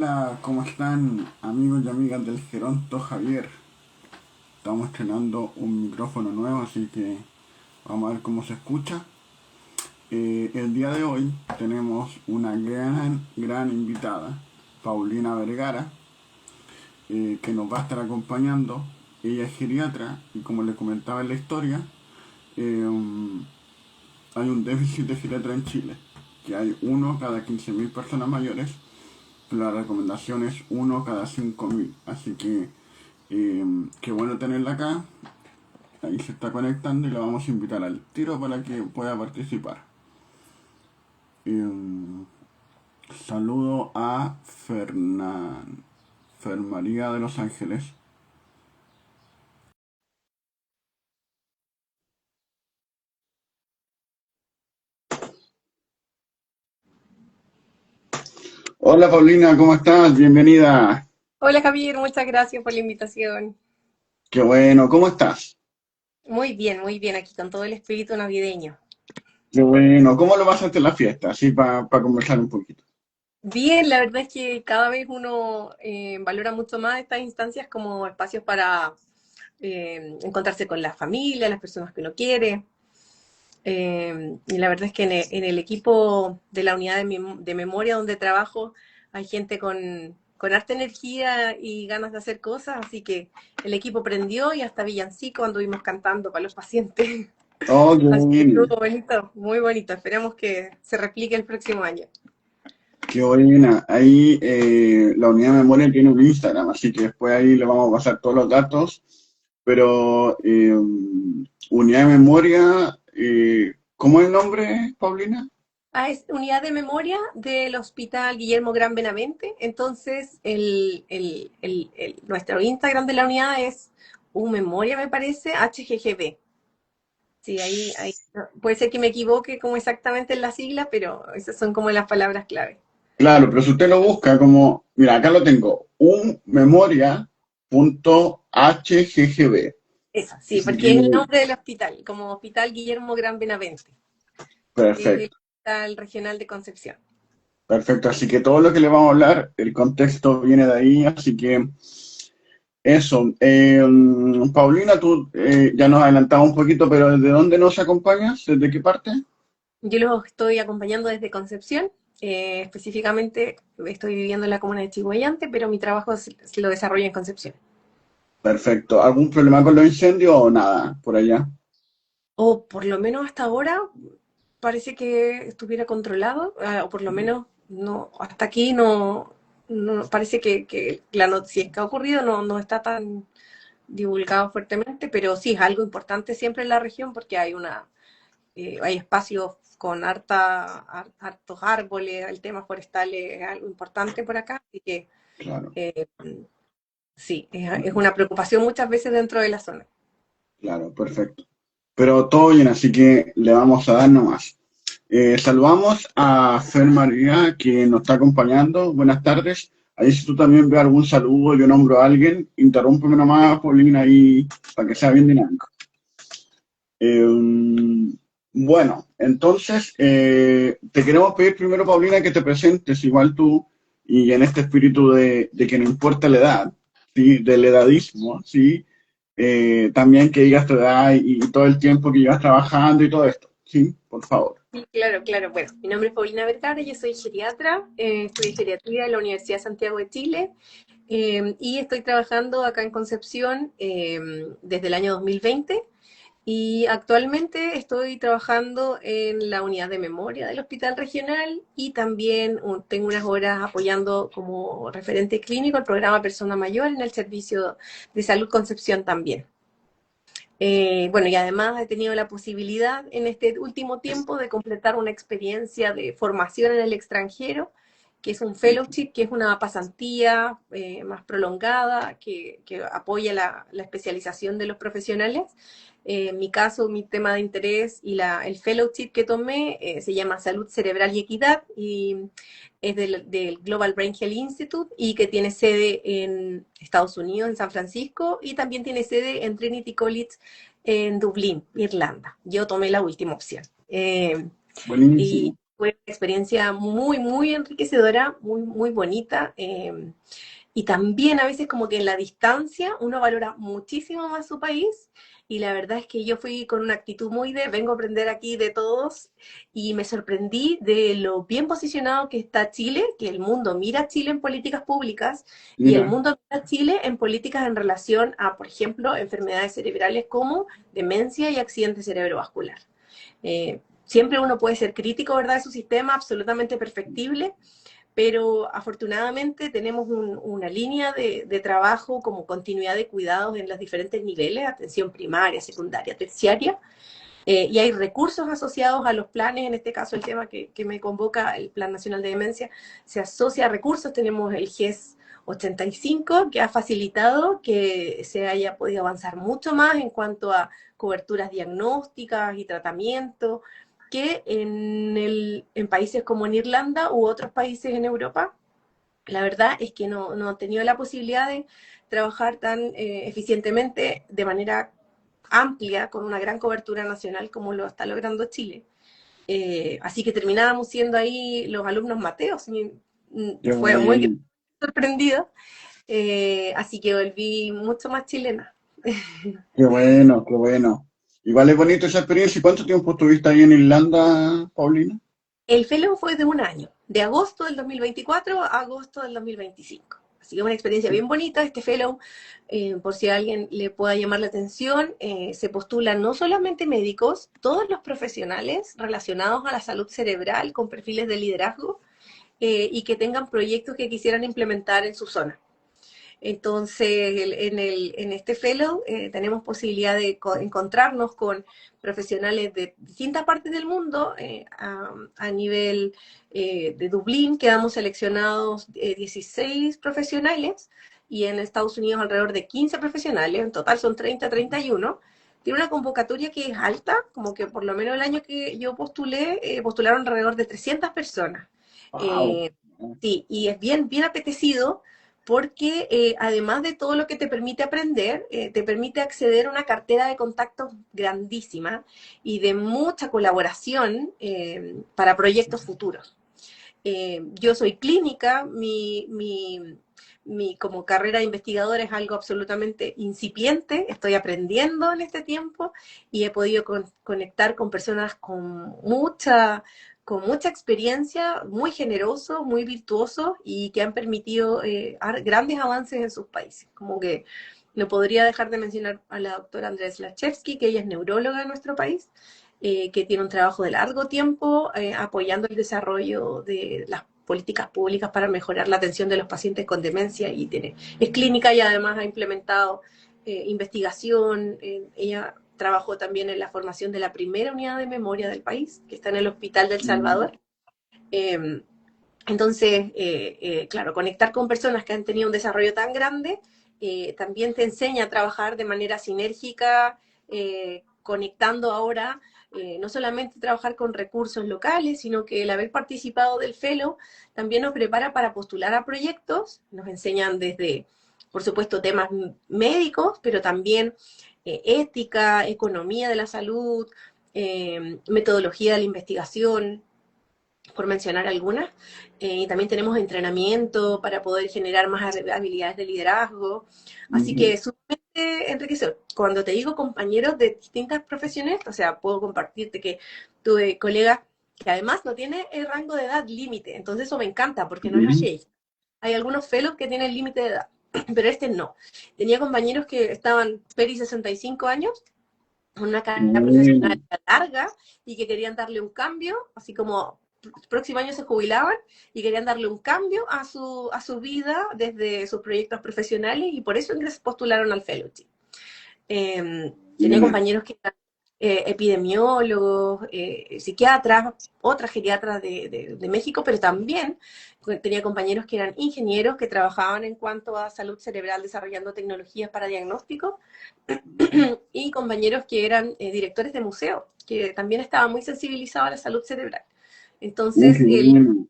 Hola, ¿cómo están amigos y amigas del Geronto Javier? Estamos estrenando un micrófono nuevo, así que vamos a ver cómo se escucha. El día de hoy tenemos una gran invitada, Paulina Vergara, que nos va a estar acompañando. Ella es geriatra y como le comentaba en la historia, eh, hay un déficit de geriatra en Chile, que hay uno cada 15.000 personas mayores. La recomendación es uno cada 5.000. Así que qué bueno tenerla acá. Ahí se está conectando y la vamos a invitar al tiro para que pueda participar. Eh, Saludo a Fer María de Los Ángeles. Hola Paulina, ¿cómo estás? Bienvenida. Hola Javier, muchas gracias por la invitación. Qué bueno, ¿cómo estás? Muy bien, aquí con todo el espíritu navideño. Qué bueno, ¿cómo lo vas a hacer la fiesta? Así para conversar un poquito. Bien, la verdad es que cada vez uno valora mucho más estas instancias como espacios para encontrarse con la familia, las personas que uno quiere. Y la verdad es que en el equipo de la unidad de memoria donde trabajo hay gente con harta energía y ganas de hacer cosas, así que el equipo prendió y hasta villancico anduvimos cantando para los pacientes. Oh, qué Así que estuvo bueno. bonito, muy bonito. Esperemos que se replique el próximo año. Qué buena. Ahí la unidad de memoria tiene un Instagram, así que después ahí le vamos a pasar todos los datos. Pero unidad de memoria, ¿cómo es el nombre, Paulina? Ah, es unidad de memoria del Hospital Guillermo Gran Benavente. Entonces, nuestro Instagram de la unidad es memoria, me parece, HGGB. Sí, ahí puede ser que me equivoque como exactamente en la sigla, pero esas son como las palabras clave. Claro, pero si usted lo busca como, mira, acá lo tengo, unmemoria.hggb. Eso, sí, Así porque es el que, nombre del hospital, como Hospital Guillermo Gran Benavente, que es el perfecto, Hospital Regional de Concepción. perfecto. Así que todo lo que le vamos a hablar, el contexto viene de ahí, así que eso. Paulina, tú ya nos adelantamos un poquito, pero ¿desde dónde nos acompañas? ¿Desde qué parte? Yo los estoy acompañando desde Concepción, específicamente estoy viviendo en la comuna de Chiguayante, pero mi trabajo se lo desarrollo en Concepción. Perfecto. ¿Algún problema con los incendios o nada por allá? O por lo menos hasta ahora parece que estuviera controlado, o por lo menos no, hasta aquí parece que la noticia que ha ocurrido no está tan divulgado fuertemente, pero sí es algo importante siempre en la región porque hay espacios con hartos árboles, el tema forestal es algo importante por acá, así que Claro, eh, sí, es una preocupación muchas veces dentro de la zona. claro, perfecto. Pero todo bien, así que le vamos a dar nomás. Saludamos a Fer María, que nos está acompañando. Buenas tardes. Ahí si tú también ves algún saludo, yo nombro a alguien, interrúmpeme nomás, Paulina, ahí para que sea bien dinámico. Bueno, entonces te queremos pedir primero, Paulina, que te presentes igual tú y en este espíritu de que no importa la edad, ¿sí? Del edadismo, ¿sí? También que digas tu edad y todo el tiempo que llevas trabajando y todo esto, ¿sí? Por favor. Sí, claro, claro. Bueno, mi nombre es Paulina Vergara, yo soy geriatra, estudié geriatría en la Universidad de Santiago de Chile y estoy trabajando acá en Concepción desde el año 2020 y actualmente estoy trabajando en la unidad de memoria del Hospital Regional y también tengo unas horas apoyando como referente clínico el programa Persona Mayor en el Servicio de Salud Concepción también. Bueno, y además he tenido la posibilidad en este último tiempo de completar una experiencia de formación en el extranjero, que es un fellowship, que es una pasantía más prolongada, que apoya la especialización de los profesionales. En mi caso, mi tema de interés y el fellowship que tomé se llama Salud Cerebral y Equidad y es del Global Brain Health Institute y que tiene sede en Estados Unidos, en San Francisco, y también tiene sede en Trinity College en Dublín, Irlanda. Yo tomé la última opción. Buenísimo. Fue una experiencia muy, muy enriquecedora, muy, muy bonita. Y también a veces como que en la distancia uno valora muchísimo más su país y la verdad es que yo fui con una actitud muy de vengo a aprender aquí de todos y me sorprendí de lo bien posicionado que está Chile, que el mundo mira a Chile en políticas públicas y el Mira, mundo mira a Chile en políticas en relación a, por ejemplo, enfermedades cerebrales como demencia y accidente cerebrovascular. Siempre uno puede ser crítico, ¿verdad?, de su sistema, absolutamente perfectible, pero afortunadamente tenemos una línea de trabajo como continuidad de cuidados en los diferentes niveles, atención primaria, secundaria, terciaria, y hay recursos asociados a los planes, en este caso el tema que me convoca, el Plan Nacional de Demencia, se asocia a recursos, tenemos el GES 85, que ha facilitado que se haya podido avanzar mucho más en cuanto a coberturas diagnósticas y tratamiento, que en países como en Irlanda u otros países en Europa. La verdad es que no he tenido la posibilidad de trabajar tan eficientemente de manera amplia, con una gran cobertura nacional como lo está logrando Chile. Así que terminábamos siendo ahí los alumnos Mateos. Y, qué fue muy bueno, sorprendido, así que volví mucho más chilena. qué bueno, qué bueno. Igual es bonita esa experiencia. ¿Y cuánto tiempo estuviste ahí en Irlanda, Paulina? El fellow fue de un año, de agosto del 2024 a agosto del 2025. Así que una experiencia bien bonita. Este fellow, por si a alguien le pueda llamar la atención, se postulan no solamente médicos, todos los profesionales relacionados a la salud cerebral con perfiles de liderazgo y que tengan proyectos que quisieran implementar en su zona. Entonces, en este fellow tenemos posibilidad de encontrarnos con profesionales de distintas partes del mundo. A nivel de Dublín quedamos seleccionados 16 profesionales y en Estados Unidos alrededor de 15 profesionales, en total son 30, 31. Tiene una convocatoria que es alta, como que por lo menos el año que yo postulé, postularon alrededor de 300 personas. Wow. Eh, sí, y es bien, bien apetecido porque además de todo lo que te permite aprender, te permite acceder a una cartera de contactos grandísima y de mucha colaboración para proyectos futuros. Yo soy clínica, como carrera de investigadora es algo absolutamente incipiente, estoy aprendiendo en este tiempo y he podido conectar con personas con mucha experiencia, muy generosos, muy virtuosos y que han permitido grandes avances en sus países. Como que no podría dejar de mencionar a la doctora Andrés Lachevsky, que ella es neuróloga en nuestro país, que tiene un trabajo de largo tiempo apoyando el desarrollo de las políticas públicas para mejorar la atención de los pacientes con demencia y es clínica y además ha implementado investigación. Ella trabajó también en la formación de la primera unidad de memoria del país, que está en el Hospital del Mm, Salvador. Eh, entonces, claro, conectar con personas que han tenido un desarrollo tan grande también te enseña a trabajar de manera sinérgica, conectando ahora no solamente trabajar con recursos locales, sino que el haber participado del fellow también nos prepara para postular a proyectos, nos enseñan desde, por supuesto, temas médicos, pero también ética, economía de la salud, metodología de la investigación, por mencionar algunas. Y también tenemos entrenamiento para poder generar más habilidades de liderazgo. Así ujú. que es sumamente enriquecedor. Cuando te digo compañeros de distintas profesiones, o sea, puedo compartirte que tuve colegas que además no tiene el rango de edad límite. Entonces eso me encanta porque no es Mm, así. Hay algunos fellows que tienen límite de edad, pero este no. Tenía compañeros que estaban peri 65 años, una carrera profesional mm, larga y que querían darle un cambio, así como el próximo año se jubilaban y querían darle un cambio a su vida desde sus proyectos profesionales y por eso postularon al fellowship. Tenía mira, compañeros que eran epidemiólogos, psiquiatras, otras geriatras de México, pero también tenía compañeros que eran ingenieros que trabajaban en cuanto a salud cerebral desarrollando tecnologías para diagnóstico y compañeros que eran directores de museo, que también estaban muy sensibilizados a la salud cerebral. Entonces, qué bueno.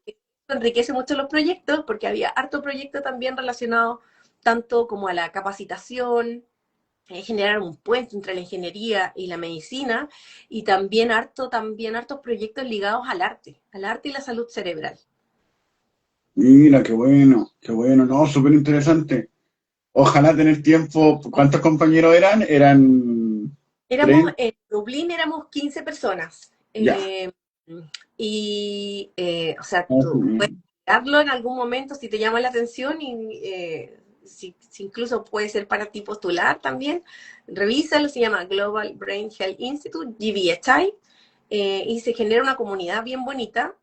enriquece mucho los proyectos porque había harto proyecto también relacionado tanto como a la capacitación, generar un puente entre la ingeniería y la medicina, y también hartos proyectos ligados al arte y la salud cerebral. Mira, qué bueno, no, súper interesante. Ojalá tener tiempo. ¿Cuántos compañeros eran? Eran Éramos, 30. en Dublín éramos 15 personas. Ya. O sea, Ah, tú puedes sí. mirarlo en algún momento si te llama la atención y si incluso puede ser para ti postular también. Revísalo, se llama Global Brain Health Institute, GBHI, y se genera una comunidad bien bonita.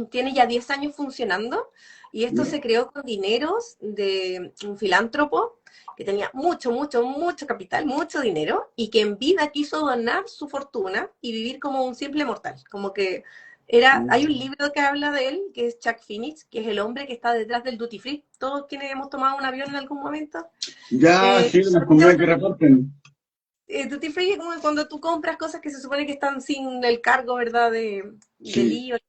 Tiene ya 10 años funcionando y esto Ya. se creó con dineros de un filántropo que tenía mucho capital, mucho dinero, y que en vida quiso donar su fortuna y vivir como un simple mortal. Como que hay un libro que habla de él, que es Chuck Phoenix, que es el hombre que está detrás del duty free. Todos quienes hemos tomado un avión en algún momento. Ya, Eh, sí, las comunidades que reparten. Duty free es como cuando tú compras cosas que se supone que están sin el cargo, ¿verdad? Del Sí. IVA.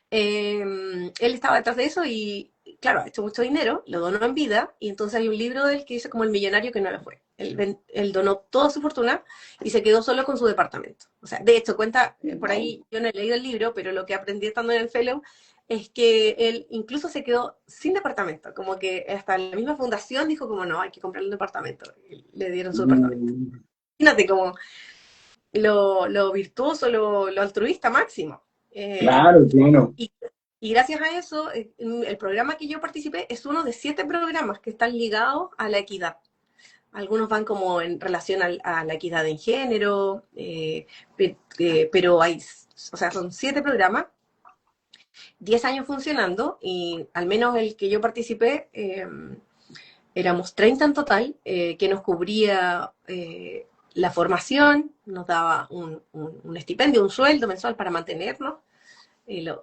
Él estaba detrás de eso y, claro, ha hecho mucho dinero, lo donó en vida, y entonces hay un libro de él que dice como el millonario que no lo fue. Él donó toda su fortuna y se quedó solo con su departamento. O sea, de hecho, cuenta, por Wow. ahí yo no he leído el libro, pero lo que aprendí estando en el Fellow es que él incluso se quedó sin departamento, como que hasta la misma fundación dijo como no, hay que comprarle un departamento, y le dieron su departamento. Imagínate como lo virtuoso, lo altruista máximo. Claro, claro. Y, y gracias a eso, el programa que yo participé es uno de 7 programas que están ligados a la equidad. Algunos van como en relación a la equidad en género, pero hay, o sea, son 7 programas, 10 años funcionando, y al menos el que yo participé, éramos 30 en total, que nos cubría la formación, nos daba un estipendio, un sueldo mensual para mantenernos.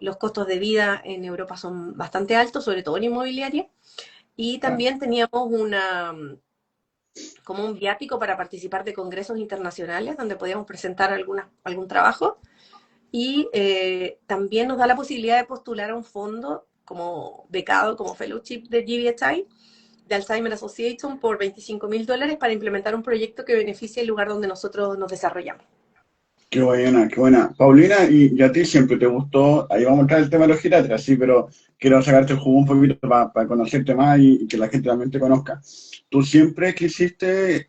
Los costos de vida en Europa son bastante altos, sobre todo en inmobiliaria, y Claro. también teníamos como un viático para participar de congresos internacionales donde podíamos presentar algún trabajo, y también nos da la posibilidad de postular a un fondo como becado, como fellowship de GBHI, de Alzheimer Association, por $25.000 para implementar un proyecto que beneficie el lugar donde nosotros nos desarrollamos. Qué buena, qué buena. Paulina, y a ti siempre te gustó, ahí vamos a entrar el tema de los geriatras, sí, pero quiero sacarte el jugo un poquito para conocerte más y que la gente también te conozca. ¿Tú siempre quisiste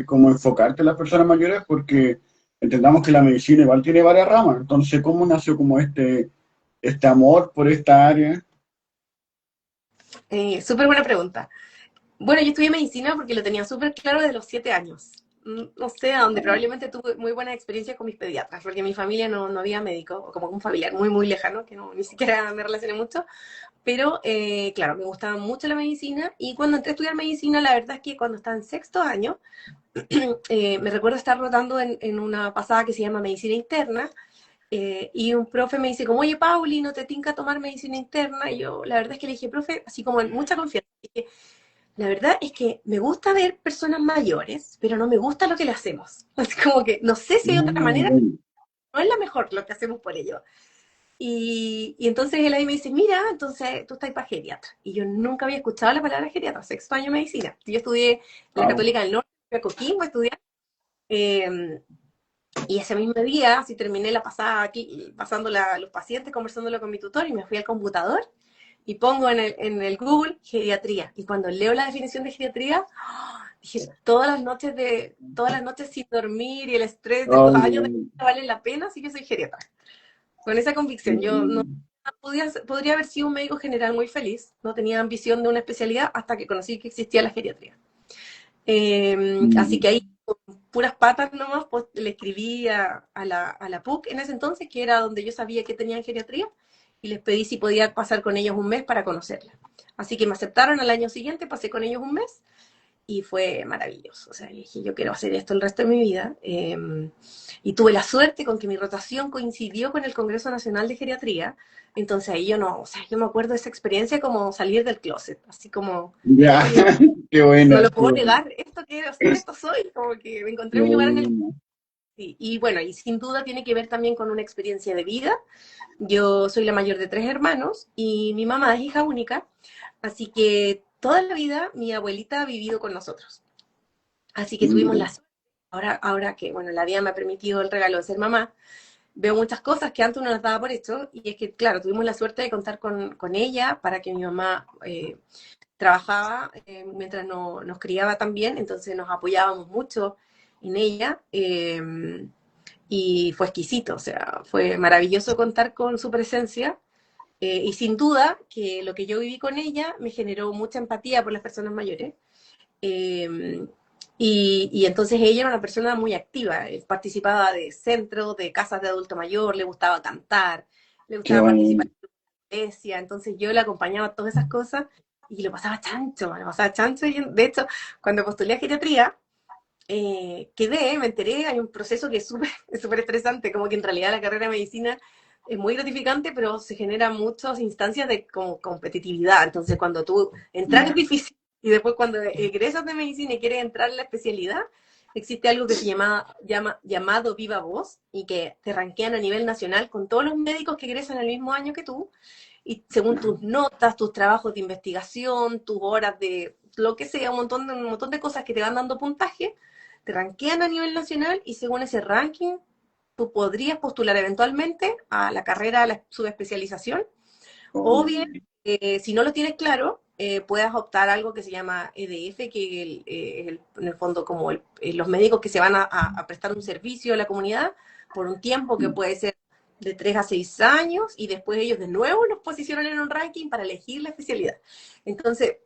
como enfocarte en las personas mayores? Porque entendamos que la medicina igual tiene varias ramas, entonces, ¿cómo nació como este amor por esta área? Súper buena pregunta. Bueno, yo estudié medicina porque lo tenía súper claro desde los 7 años. No sé, a donde probablemente tuve muy buenas experiencias con mis pediatras, porque en mi familia no había médico, o como un familiar muy lejano, que no, ni siquiera me relacioné mucho. Pero, claro, me gustaba mucho la medicina, y cuando entré a estudiar medicina, la verdad es que cuando estaba en sexto año, me recuerdo estar rotando en una pasada que se llama medicina interna, y un profe me dice como, oye, Pauli, ¿no te tinca tomar medicina interna? Y yo, la verdad es que le dije, profe, así como en mucha confianza, dije, la verdad es que me gusta ver personas mayores, pero no me gusta lo que le hacemos. Así como que no sé si hay otra manera, Mm, no es la mejor lo que hacemos por ello. Y entonces él ahí me dice, mira, entonces tú estás para geriatra. Y yo nunca había escuchado la palabra geriatra, sexto año de medicina. Yo estudié en la wow. Católica del Norte, fui a Coquimbo a estudiar, eh, y ese mismo día, así terminé la pasada aquí, pasando los pacientes, conversándolo con mi tutor, y me fui al computador y pongo en el Google geriatría. Y cuando leo la definición de geriatría, dije, todas las noches sin dormir y el estrés de estos años de Oh, vida valen la pena, así que soy geriatra. Con esa convicción, yo no podría haber sido un médico general muy feliz, no tenía ambición de una especialidad hasta que conocí que existía la geriatría. Así que ahí, con puras patas nomás, pues le escribí a la PUC en ese entonces, que era donde yo sabía que tenían geriatría, y les pedí si podía pasar con ellos un mes para conocerla. Así que me aceptaron al año siguiente, pasé con ellos un mes, y fue maravilloso. O sea, dije, yo quiero hacer esto el resto de mi vida. Y tuve la suerte con que mi rotación coincidió con el Congreso Nacional de Geriatría. Entonces ahí yo no, o sea, yo me acuerdo de esa experiencia como salir del closet, así como, ya, oye, qué no bueno, lo qué puedo bueno, negar, esto quiero ser, esto soy, como que me qué encontré mi lugar en el... bueno. Sí. Y bueno, y sin duda tiene que ver también con una experiencia de vida. Yo soy la mayor de 3 hermanos y mi mamá es hija única, así que toda la vida mi abuelita ha vivido con nosotros. Así que tuvimos Mira, la suerte, ahora que, bueno, la vida me ha permitido el regalo de ser mamá, veo muchas cosas que antes uno las daba por hecho, y es que, claro, tuvimos la suerte de contar con ella para que mi mamá trabajaba mientras nos criaba también, entonces nos apoyábamos mucho en ella. Y fue exquisito, o sea, fue maravilloso contar con su presencia. Y sin duda que lo que yo viví con ella me generó mucha empatía por las personas mayores. Eh, y entonces ella era una persona muy activa, participaba de centros, de casas de adulto mayor, le gustaba cantar, le qué gustaba participar bueno. en la iglesia, entonces yo le acompañaba a todas esas cosas y lo pasaba chancho, y de hecho, cuando postulé a geriatría, me enteré, hay un proceso que es súper es súper estresante, como que en realidad la carrera de medicina es muy gratificante, pero se generan muchas instancias de como competitividad. Entonces, cuando tú entras es difícil y después cuando egresas de medicina y quieres entrar en la especialidad, existe algo que se llamado Viva Voz y que te rankean a nivel nacional con todos los médicos que egresan el mismo año que tú y según tus notas, tus trabajos de investigación, tus horas de lo que sea, un montón de cosas que te van dando puntaje, te rankean a nivel nacional y según ese ranking tú podrías postular eventualmente a la carrera, a la subespecialización, o bien, Oh, si no lo tienes claro, puedas optar a algo que se llama EDF, que es en el fondo como los médicos que se van a prestar un servicio a la comunidad por un tiempo que puede ser de 3 a 6 años y después ellos de nuevo los posicionan en un ranking para elegir la especialidad. Entonces,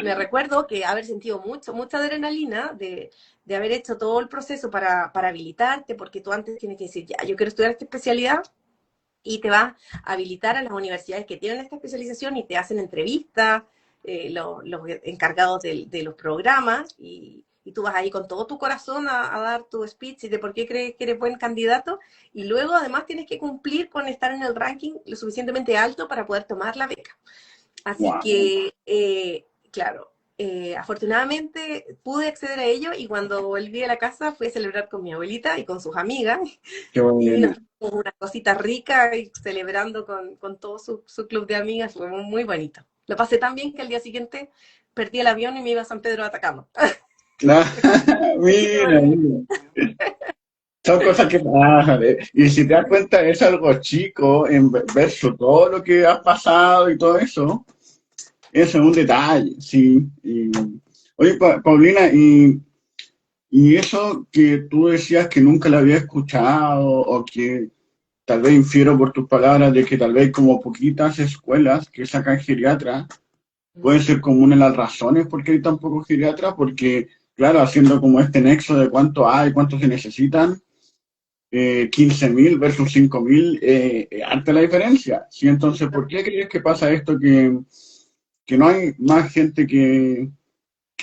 me recuerdo que haber sentido mucha adrenalina de haber hecho todo el proceso para habilitarte, porque tú antes tienes que decir, ya, yo quiero estudiar esta especialidad, y te va a habilitar a las universidades que tienen esta especialización y te hacen entrevistas, los encargados de los programas, y tú vas ahí con todo tu corazón a dar tu speech y de por qué crees que eres buen candidato, y luego además tienes que cumplir con estar en el ranking lo suficientemente alto para poder tomar la beca. Así wow, que, claro, afortunadamente pude acceder a ello y cuando volví a la casa fui a celebrar con mi abuelita y con sus amigas qué y nos bueno. dimos una cosita rica y celebrando con todo su club de amigas, fue muy bonito. Lo pasé tan bien que al día siguiente perdí el avión y me iba a San Pedro de Atacama. Claro, Así que mira, bueno, mira. Son cosas que pasan. Y si te das cuenta, es algo chico en versus todo lo que has pasado y todo eso. Eso es un detalle, sí. Oye, Paulina, y eso que tú decías que nunca la había escuchado o que tal vez infiero por tus palabras de que tal vez como poquitas escuelas que sacan geriatras, pueden ser comunes las razones por qué hay tan pocos geriatras, porque claro, haciendo como este nexo de cuánto hay, cuántos se necesitan, 15.000 versus 5.000, harta la diferencia. ¿Sí? Entonces, ¿por qué crees que pasa esto que no hay más gente que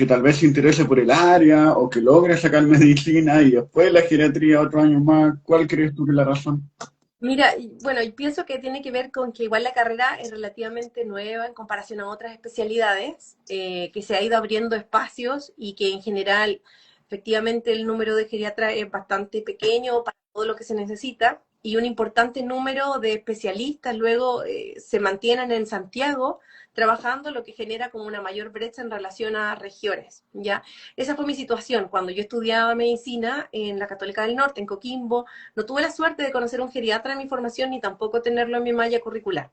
tal vez se interese por el área o que logre sacar medicina y después la geriatría otro año más? ¿Cuál crees tú que es la razón? mira, bueno, y pienso que tiene que ver con que igual la carrera es relativamente nueva en comparación a otras especialidades, que se ha ido abriendo espacios y que en general, efectivamente, el número de geriatras es bastante pequeño para todo lo que se necesita y un importante número de especialistas luego se mantienen en Santiago trabajando, lo que genera como una mayor brecha en relación a regiones, ¿ya? Esa fue mi situación cuando yo estudiaba medicina en la Católica del Norte, en Coquimbo. No tuve la suerte de conocer un geriatra en mi formación ni tampoco tenerlo en mi malla curricular.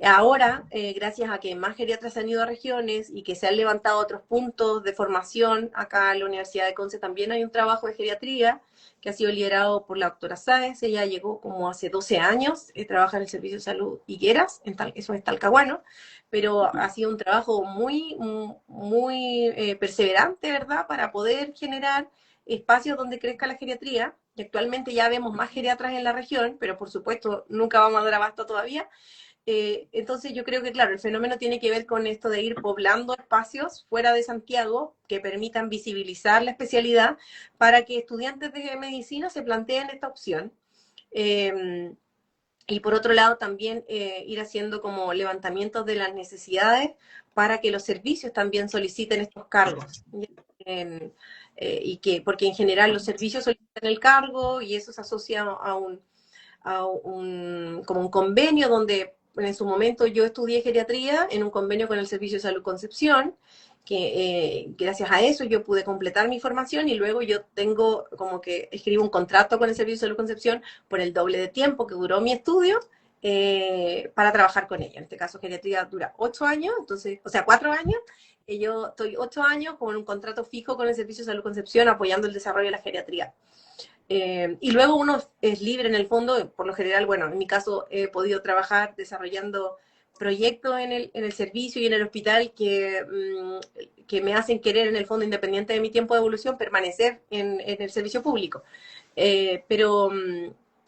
Ahora, gracias a que más geriatras se han ido a regiones y que se han levantado otros puntos de formación, acá en la Universidad de Conce también hay un trabajo de geriatría que ha sido liderado por la doctora Sáez. Ella llegó como hace 12 años, trabaja en el Servicio de Salud Higueras, eso es Talcahuano, pero ha sido un trabajo muy perseverante, ¿verdad?, para poder generar espacios donde crezca la geriatría. Y actualmente ya vemos más geriatras en la región, pero por supuesto nunca vamos a dar abasto todavía. Entonces yo creo que, claro, el fenómeno tiene que ver con esto de ir poblando espacios fuera de Santiago que permitan visibilizar la especialidad para que estudiantes de medicina se planteen esta opción. Eh, y por otro lado también ir haciendo como levantamientos de las necesidades para que los servicios también soliciten estos cargos. En, porque en general los servicios solicitan el cargo y eso se asocia como un convenio donde en su momento yo estudié geriatría en un convenio con el Servicio de Salud Concepción, que gracias a eso yo pude completar mi formación y luego yo tengo como que escribo un contrato con el Servicio de Salud Concepción por el doble de tiempo que duró mi estudio para trabajar con ella. En este caso, geriatría dura 8 años, entonces, o sea, 4 años. Y yo estoy 8 años con un contrato fijo con el Servicio de Salud Concepción apoyando el desarrollo de la geriatría. Y luego uno es libre en el fondo, por lo general, bueno, en mi caso he podido trabajar desarrollando proyectos en el servicio y en el hospital que me hacen querer, en el fondo, independiente de mi tiempo de evolución, permanecer en el servicio público. Eh, pero,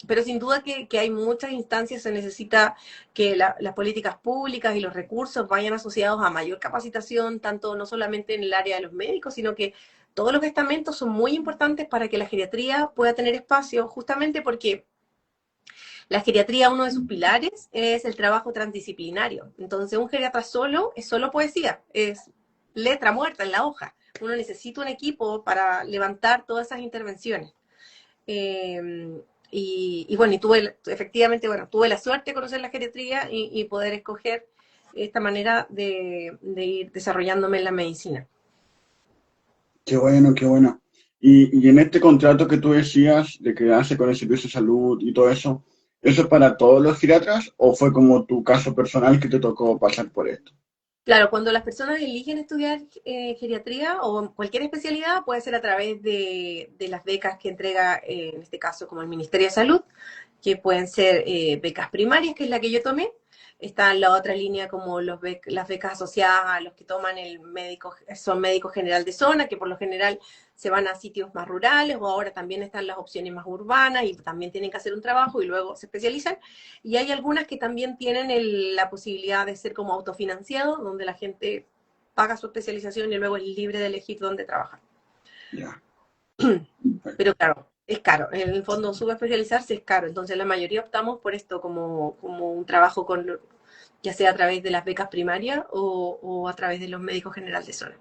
pero sin duda que hay muchas instancias, se necesita que las políticas públicas y los recursos vayan asociados a mayor capacitación, tanto no solamente en el área de los médicos, sino que todos los estamentos son muy importantes para que la geriatría pueda tener espacio, justamente porque la geriatría, uno de sus pilares, es el trabajo transdisciplinario. Entonces, un geriatra solo es solo poesía, es letra muerta en la hoja. Uno necesita un equipo para levantar todas esas intervenciones. Eh, bueno, efectivamente, bueno, tuve la suerte de conocer la geriatría y poder escoger esta manera de ir desarrollándome en la medicina. Qué bueno, qué bueno. Y en este contrato que tú decías de quedarse con el servicio de salud y todo eso, ¿eso es para todos los geriatras o fue como tu caso personal que te tocó pasar por esto? Claro, cuando las personas eligen estudiar geriatría o cualquier especialidad, puede ser a través de las becas que entrega, en este caso, como el Ministerio de Salud, que pueden ser becas primarias, que es la que yo tomé. Está la otra línea como las becas asociadas a los que toman son médicos general de zona, que por lo general se van a sitios más rurales, o ahora también están las opciones más urbanas y también tienen que hacer un trabajo y luego se especializan. Y hay algunas que también tienen la posibilidad de ser como autofinanciados, donde la gente paga su especialización y luego es libre de elegir dónde trabajar. Ya, Pero perfecto. claro, es caro. En el fondo, subespecializarse es caro. Entonces, la mayoría optamos por esto como un trabajo ya sea a través de las becas primarias o a través de los médicos general de zona.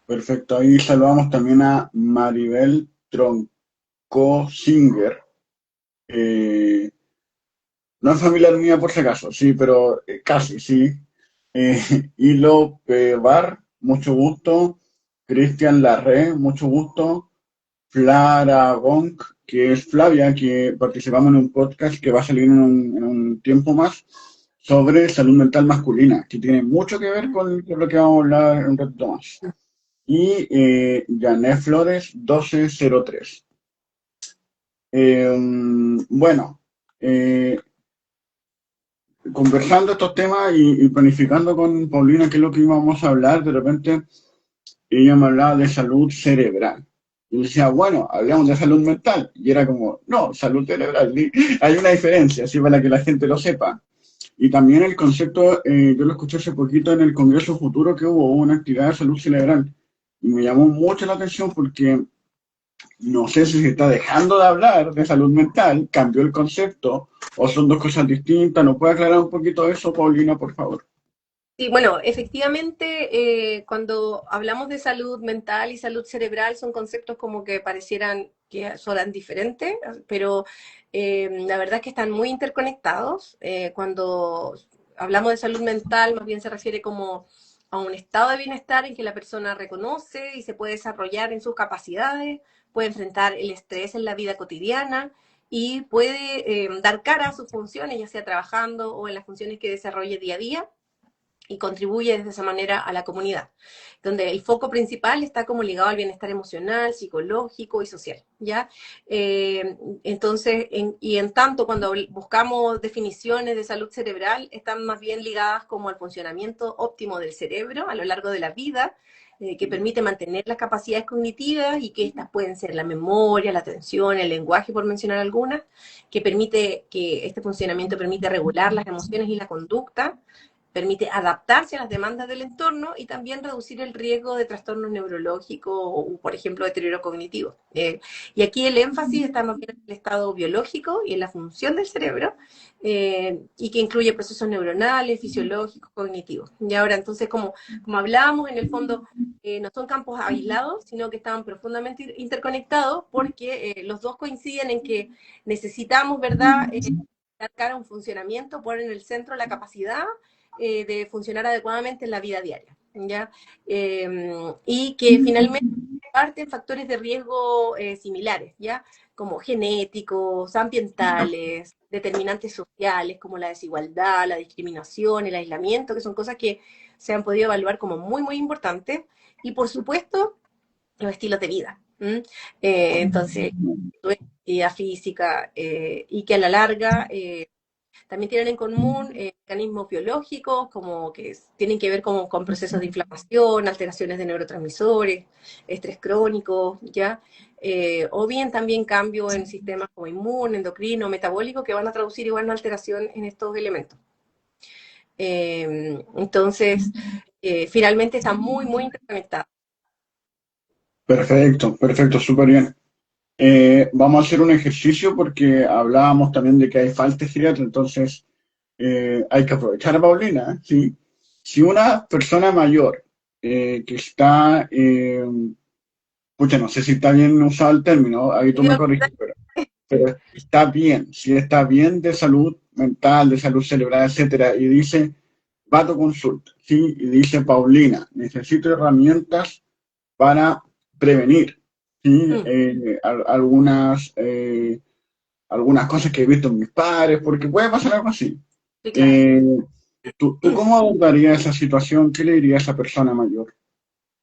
Perfecto. Ahí saludamos también a Maribel Tronco Singer. Eh, no es familiar mía por si acaso, sí, pero casi, sí. Eh, Hilo Pevar, mucho gusto. Cristian Larre, mucho gusto. Flara Gonk, que es Flavia, que participamos en un podcast que va a salir en un tiempo más sobre salud mental masculina, que tiene mucho que ver con lo que vamos a hablar en un ratito más. Y Janet Flores 1203. Bueno, eh, conversando estos temas y planificando con Paulina qué es lo que íbamos a hablar, de repente ella me hablaba de salud cerebral. Y decía, bueno, hablamos de salud mental. Y era como, no, salud cerebral. Hay una diferencia, así para que la gente lo sepa. Y también el concepto, yo lo escuché hace poquito en el Congreso Futuro que hubo una actividad de salud cerebral. Y me llamó mucho la atención porque no sé si se está dejando de hablar de salud mental, cambió el concepto, o son dos cosas distintas. ¿Nos puede aclarar un poquito eso, Paulina, por favor? Sí, bueno, efectivamente, cuando hablamos de salud mental y salud cerebral son conceptos como que parecieran que son diferentes, pero la verdad es que están muy interconectados. Cuando hablamos de salud mental, más bien se refiere como a un estado de bienestar en que la persona reconoce y se puede desarrollar en sus capacidades, puede enfrentar el estrés en la vida cotidiana y puede dar cara a sus funciones, ya sea trabajando o en las funciones que desarrolle día a día y contribuye de esa manera a la comunidad, donde el foco principal está como ligado al bienestar emocional, psicológico y social, ¿ya? Entonces, y en tanto cuando buscamos definiciones de salud cerebral, están más bien ligadas como al funcionamiento óptimo del cerebro a lo largo de la vida, que permite mantener las capacidades cognitivas y que estas pueden ser la memoria, la atención, el lenguaje, por mencionar algunas, que este funcionamiento permite regular las emociones y la conducta, permite adaptarse a las demandas del entorno y también reducir el riesgo de trastornos neurológicos o, por ejemplo, deterioro cognitivo. Y aquí el énfasis está más bien en el estado biológico y en la función del cerebro, y que incluye procesos neuronales, fisiológicos, cognitivos. Y ahora, entonces, como hablábamos, en el fondo, no son campos aislados, sino que están profundamente interconectados porque los dos coinciden en que necesitamos, ¿verdad? dar cara a un funcionamiento, poner en el centro la capacidad de funcionar adecuadamente en la vida diaria, ¿ya? Y que finalmente parten factores de riesgo similares, ¿ya? Como genéticos, ambientales, determinantes sociales, como la desigualdad, la discriminación, el aislamiento, que son cosas que se han podido evaluar como muy, muy importantes. Y por supuesto, los estilos de vida. Entonces, actividad física y que a la larga también tienen en común mecanismos biológicos como que tienen que ver con procesos de inflamación, alteraciones de neurotransmisores, estrés crónico, ¿ya? O bien también cambio en sistemas como inmune, endocrino, metabólico, que van a traducir igual una alteración en estos elementos. Entonces, finalmente está muy, muy interconectado. Perfecto, perfecto, súper bien. Vamos a hacer un ejercicio porque hablábamos también de que hay falta de geriatra, entonces hay que aprovechar a Paulina, ¿sí? Si una persona mayor que está, pucha, no sé si está bien usado el término, ahí tú me corriges, pero está bien, si está bien de salud mental, de salud cerebral, etcétera, y dice, va a tu consulta, ¿sí? Y dice, Paulina, necesito herramientas para prevenir, ¿sí? Mm, Algunas cosas que he visto en mis padres, porque puede pasar algo así. sí, claro. Eh, ¿tú cómo abordarías esa situación? ¿Qué le diría a esa persona mayor?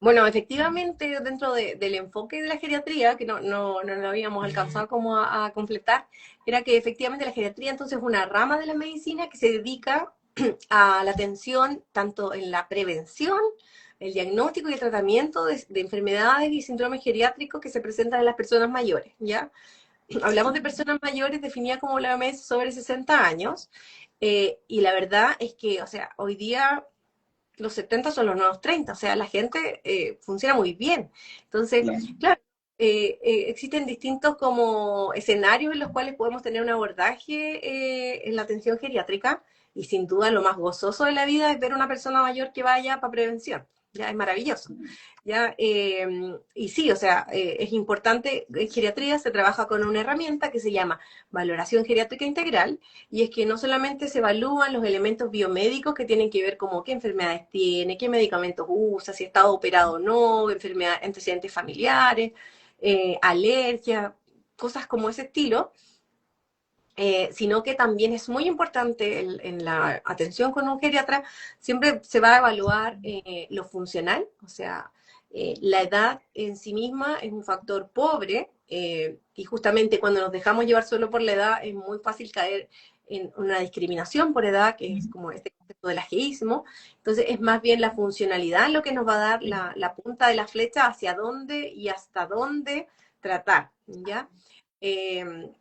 Bueno, efectivamente, dentro del enfoque de la geriatría, que no lo habíamos alcanzado como a completar, era que efectivamente la geriatría entonces es una rama de la medicina que se dedica a la atención tanto en la prevención, el diagnóstico y el tratamiento de enfermedades y síndromes geriátricos que se presentan en las personas mayores, ¿ya? Hablamos de personas mayores definidas como la OMS sobre 60 años, y la verdad es que, o sea, hoy día los 70 son los nuevos 30, o sea, la gente funciona muy bien. Entonces, Claro. claro, existen distintos como escenarios en los cuales podemos tener un abordaje en la atención geriátrica y sin duda lo más gozoso de la vida es ver a una persona mayor que vaya para prevención. Ya es maravilloso. ¿Ya? Y sí, o sea, es importante, en geriatría se trabaja con una herramienta que se llama valoración geriátrica integral, y es que no solamente se evalúan los elementos biomédicos que tienen que ver como qué enfermedades tiene, qué medicamentos usa, si ha estado operado o no, enfermedades, antecedentes familiares, alergias, cosas como ese estilo, sino que también es muy importante en la atención con un geriatra, siempre se va a evaluar lo funcional, o sea, la edad en sí misma es un factor pobre y justamente cuando nos dejamos llevar solo por la edad es muy fácil caer en una discriminación por edad, que es como este concepto del ageísmo. Entonces es más bien la funcionalidad lo que nos va a dar la punta de la flecha hacia dónde y hasta dónde tratar, ¿ya? Eh,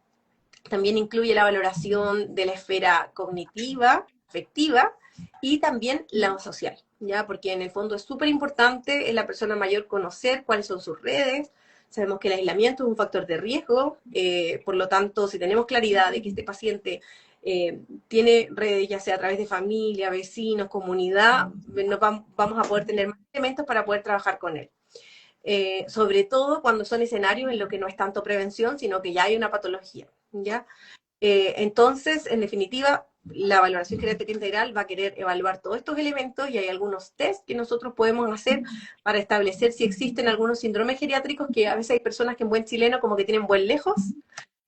También incluye la valoración de la esfera cognitiva, afectiva y también la social, ¿ya? Porque en el fondo es súper importante en la persona mayor conocer cuáles son sus redes. Sabemos que el aislamiento es un factor de riesgo, por lo tanto, si tenemos claridad de que este paciente tiene redes, ya sea a través de familia, vecinos, comunidad, vamos a poder tener más elementos para poder trabajar con él. Sobre todo cuando son escenarios en los que no es tanto prevención, sino que ya hay una patología, ¿ya? Entonces, en definitiva, la valoración genética integral va a querer evaluar todos estos elementos y hay algunos test que nosotros podemos hacer para establecer si existen algunos síndromes geriátricos que a veces hay personas que en buen chileno como que tienen buen lejos,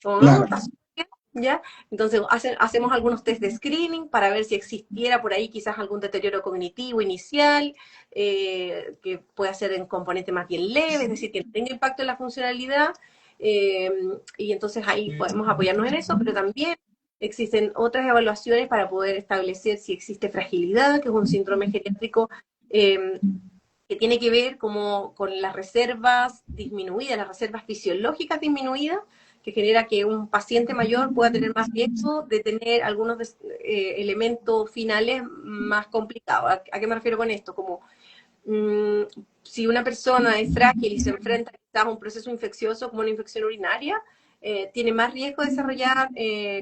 como no, Claro. está súper bien, ¿ya? Entonces hacemos algunos test de screening para ver si existiera por ahí quizás algún deterioro cognitivo inicial, que pueda ser en componente más bien leve, es decir, que no tenga impacto en la funcionalidad, eh, y entonces ahí podemos apoyarnos en eso, pero también existen otras evaluaciones para poder establecer si existe fragilidad, que es un síndrome geriátrico que tiene que ver como con las reservas disminuidas, las reservas fisiológicas disminuidas, que genera que un paciente mayor pueda tener más riesgo de tener algunos elementos finales más complicados. ¿A qué me refiero con esto? Como mmm, si una persona es frágil y se enfrenta quizás a un proceso infeccioso como una infección urinaria, tiene más riesgo de desarrollar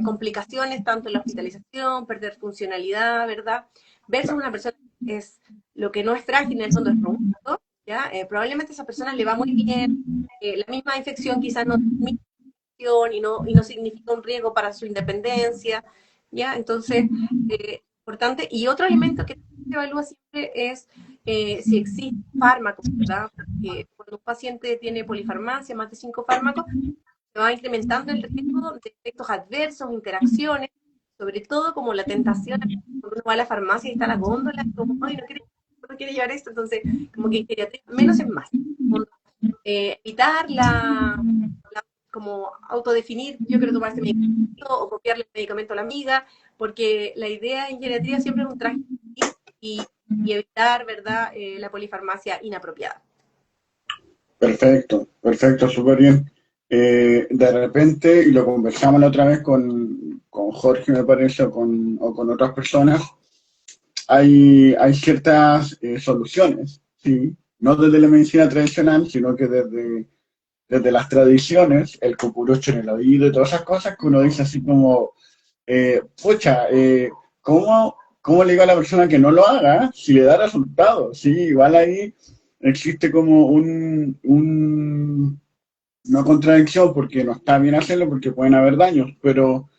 complicaciones tanto en la hospitalización, perder funcionalidad, ¿verdad? Versus una persona que es lo que no es frágil, en el fondo es robusto, ¿ya? Probablemente a esa persona le va muy bien, la misma infección quizás no transmite y no significa un riesgo para su independencia. ¿ya? Entonces, importante. Y otro elemento que se evalúa siempre es si existe fármaco, ¿verdad? Porque cuando un paciente tiene polifarmacia, más de 5 fármacos, se va incrementando el riesgo de efectos adversos, interacciones, sobre todo como la tentación, cuando uno va a la farmacia y está la góndola, como, ay, no quiere llevar esto, entonces, como que en geriatría, menos es más. Evitar como autodefinir, yo quiero tomar este medicamento, o copiarle el medicamento a la amiga, porque la idea en geriatría siempre es un traje y evitar, ¿verdad?, la polifarmacia inapropiada. Perfecto, perfecto, súper bien. De repente, y lo conversamos la otra vez con Jorge, me parece, o con otras personas, hay ciertas soluciones, ¿sí? No desde la medicina tradicional, sino que desde las tradiciones, el cucurucho en el oído y todas esas cosas que uno dice así como, pucha, ¿cómo le digo a la persona que no lo haga si le da resultados? Sí, igual ahí existe como una contradicción porque no está bien hacerlo porque pueden haber daños, pero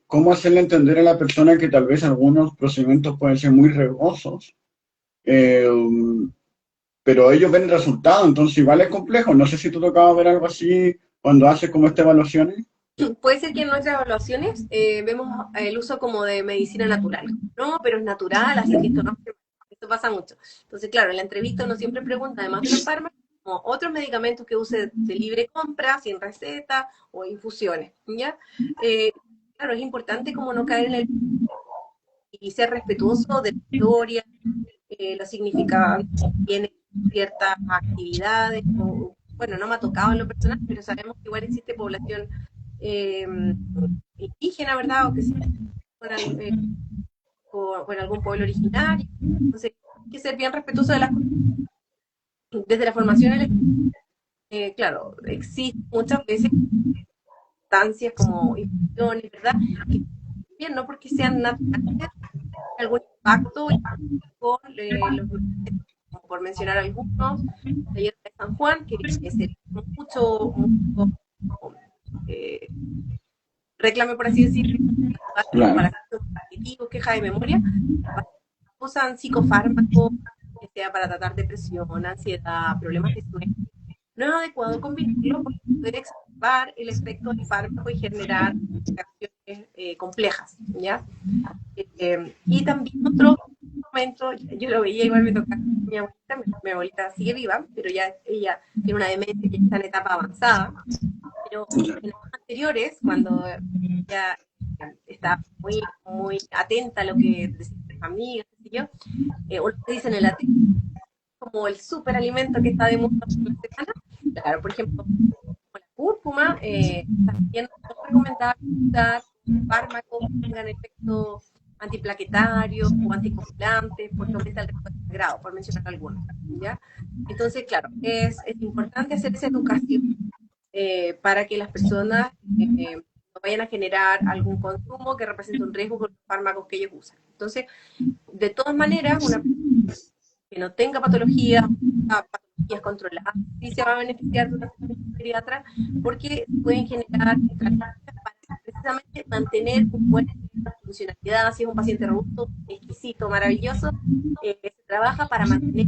¿cómo hacerle entender a la persona que tal vez algunos procedimientos pueden ser muy riesgosos? eh, pero ellos ven el resultado, entonces igual es complejo. No sé si tú tocaba ver algo así cuando haces como estas evaluaciones. Puede ser que en nuestras evaluaciones vemos el uso como de medicina natural. No, pero es natural, así Ya, que esto pasa mucho. Entonces, claro, en la entrevista uno siempre pregunta, además de los fármacos, como otros medicamentos que use de libre compra, sin receta o infusiones, ¿ya? Eh, claro, es importante como no caer en el y ser respetuoso de la historia, los significados que tiene ciertas actividades, o, bueno, no me ha tocado en lo personal, pero sabemos que igual existe población eh, indígena, ¿verdad? O que se con, con algún pueblo originario. Entonces, hay que ser bien respetuoso de las cosas. Desde la formación, claro, existen muchas veces instancias como infusiones, ¿verdad? Que bien, no porque sean naturales, algún impacto con los por mencionar algunos, la hierba de San Juan, que se mucho, mucho eh, reclame, por así decirlo, claro, para cognitivos, queja de memoria, usan psicofármacos, que sea para tratar depresión, ansiedad, problemas de sueño. No es adecuado combinarlo porque puede exacerbar el efecto del fármaco y generar reacciones complejas, ¿ya? Y también otro momento, yo lo veía, igual me tocaba mi abuelita sigue viva, pero ya ella tiene una demencia que está en etapa avanzada, pero en años anteriores, cuando ella está muy atenta a lo que decían sus amigas, qué sé yo, o lo que dicen en la tele, como el superalimento que está de moda por la semana, claro, por ejemplo, con la cúrcuma, también no es recomendable usar fármacos que tengan efectos antiplaquetarios o anticoagulantes porque aumenta el riesgo de sangrado, por mencionar algunos, ¿ya? Entonces, claro, es importante hacer esa educación para que las personas no vayan a generar algún consumo que represente un riesgo con los fármacos que ellos usan. Entonces, de todas maneras, una que no tenga patologías controladas, sí se va a beneficiar de una pediatra porque pueden generar estrategias para precisamente mantener un buen nivel de funcionalidad. Si es un paciente robusto, exquisito, maravilloso, se trabaja para mantener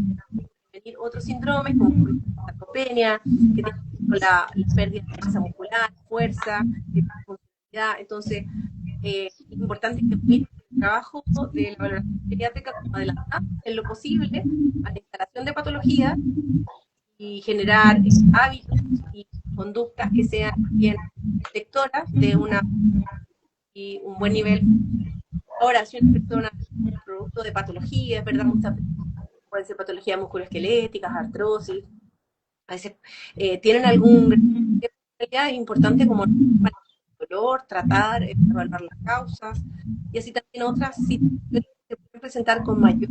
prevenir otros síndromes como por ejemplo, la sarcopenia, que tiene la pérdida de masa muscular, fuerza, de funcionalidad. Entonces, es importante que el trabajo de la valoración pediátrica como adelantar en lo posible a la instalación de patologías y generar hábitos y conductas que sean bien protectoras de y un buen nivel. Ahora, si una persona es producto de patologías, ¿verdad? Muchas veces pueden ser patologías musculoesqueléticas, artrosis, a veces tienen algún es importante como el dolor, tratar, evaluar las causas, y así también otras situaciones que se pueden presentar con mayor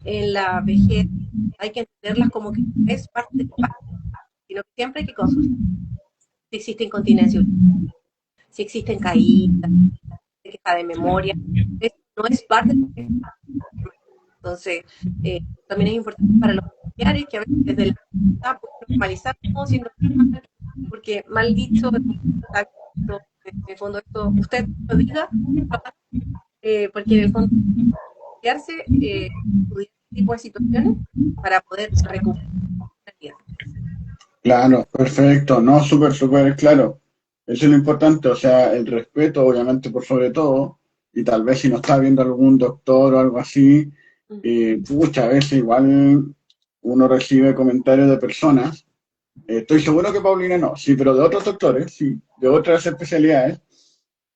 en la vejez. Hay que entenderlas como que es parte del parto, sino que siempre hay que consultar si existe incontinencia, si existen caídas, si queja de memoria. Eso no es parte del parto. Entonces, también es importante para los familiares que a veces desde la edad pues, normalizamos siendo normal, porque mal dicho, en el fondo esto, usted lo diga, porque en el fondo estudiarse, estudiar este tipo de situaciones para poder recuperar la vida. Claro, perfecto, no, súper, súper claro. Eso es lo importante, o sea, el respeto, obviamente, por sobre todo, y tal vez si no está viendo algún doctor o algo así, pucha, a veces igual uno recibe comentarios de personas, estoy seguro que Paulina no, sí, pero de otros doctores, sí, de otras especialidades,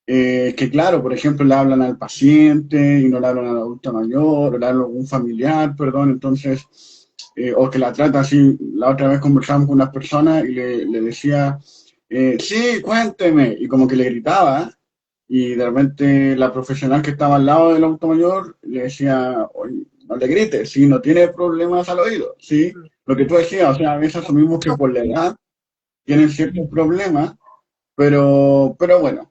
que claro, por ejemplo, le hablan al paciente y no le hablan al adulto mayor, o le hablan a algún familiar, perdón, entonces, o que la trata así. La otra vez conversamos con unas personas y le decía, sí, cuénteme, y como que le gritaba, y de repente la profesional que estaba al lado del adulto mayor le decía, "Oye, no le grites, si no tiene problemas al oído, ¿sí? Lo que tú decías, o sea, a veces asumimos que por la edad tienen ciertos problemas, pero bueno.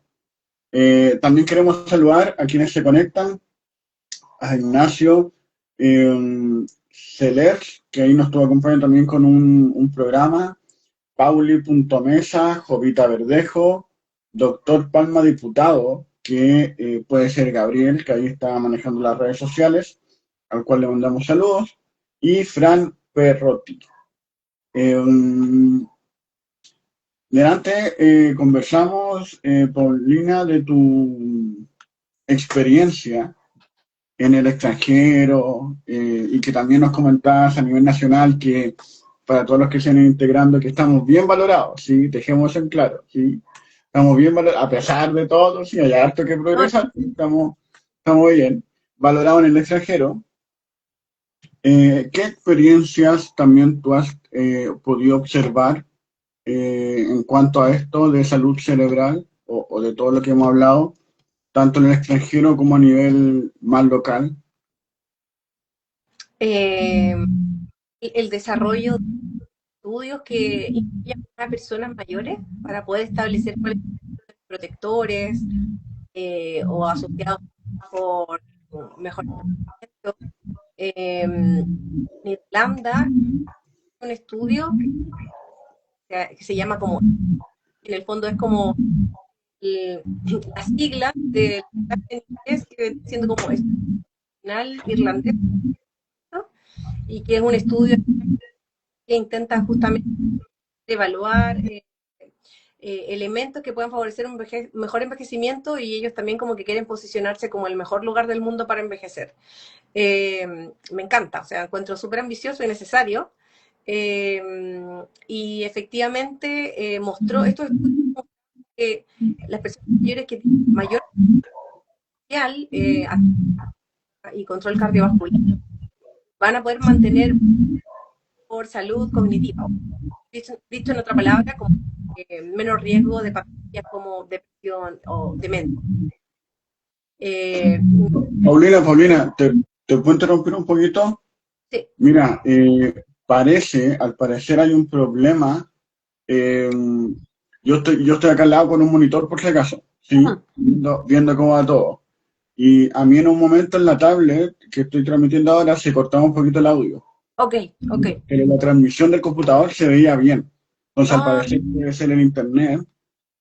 También queremos saludar a quienes se conectan, a Ignacio Celer, que ahí nos estuvo acompañando también con un programa, Pauli.mesa, Jovita Verdejo, Doctor Palma Diputado, que puede ser Gabriel, que ahí está manejando las redes sociales, al cual le mandamos saludos, y Fran Perrotti. Eh, Delante conversamos, Paulina, de tu experiencia en el extranjero, y que también nos comentabas a nivel nacional que para todos los que se han ido integrando, que estamos bien valorados, ¿sí? Dejemos en claro, ¿sí? Estamos bien valorados, a pesar de todo, sí, hay harto que No, progresar, estamos bien valorados en el extranjero. ¿Qué experiencias también tú has podido observar en cuanto a esto de salud cerebral o de todo lo que hemos hablado, tanto en el extranjero como a nivel más local? eh, el desarrollo de estudios que incluyan a personas mayores para poder establecer cuáles son los protectores o asociados por mejor tratamiento. En Irlanda, un estudio que se llama como, en el fondo es como la sigla de en inglés que viene siendo como Nacional Irlandés, ¿no? Y que es un estudio que intenta justamente evaluar elementos que puedan favorecer un mejor envejecimiento y ellos también como que quieren posicionarse como el mejor lugar del mundo para envejecer. Me encanta, o sea, encuentro súper ambicioso y necesario. Eh, y efectivamente mostró, estos estudios que las personas mayores que tienen mayor potencial y control cardiovascular van a poder mantener por salud cognitiva. Dicho en otra palabra, como menos riesgo de patologías como depresión o demencia. Eh, Paulina, ¿te puedo interrumpir un poquito? sí. Mira, al parecer hay un problema. eh, yo estoy acá al lado con un monitor por si acaso, ¿sí? Ujú. Viendo cómo va todo. Y a mí en un momento en la tablet que estoy transmitiendo ahora se cortaba un poquito el audio, Ok, ok. pero la transmisión del computador se veía bien. Entonces al Ah, parecer debe ser el internet, ya.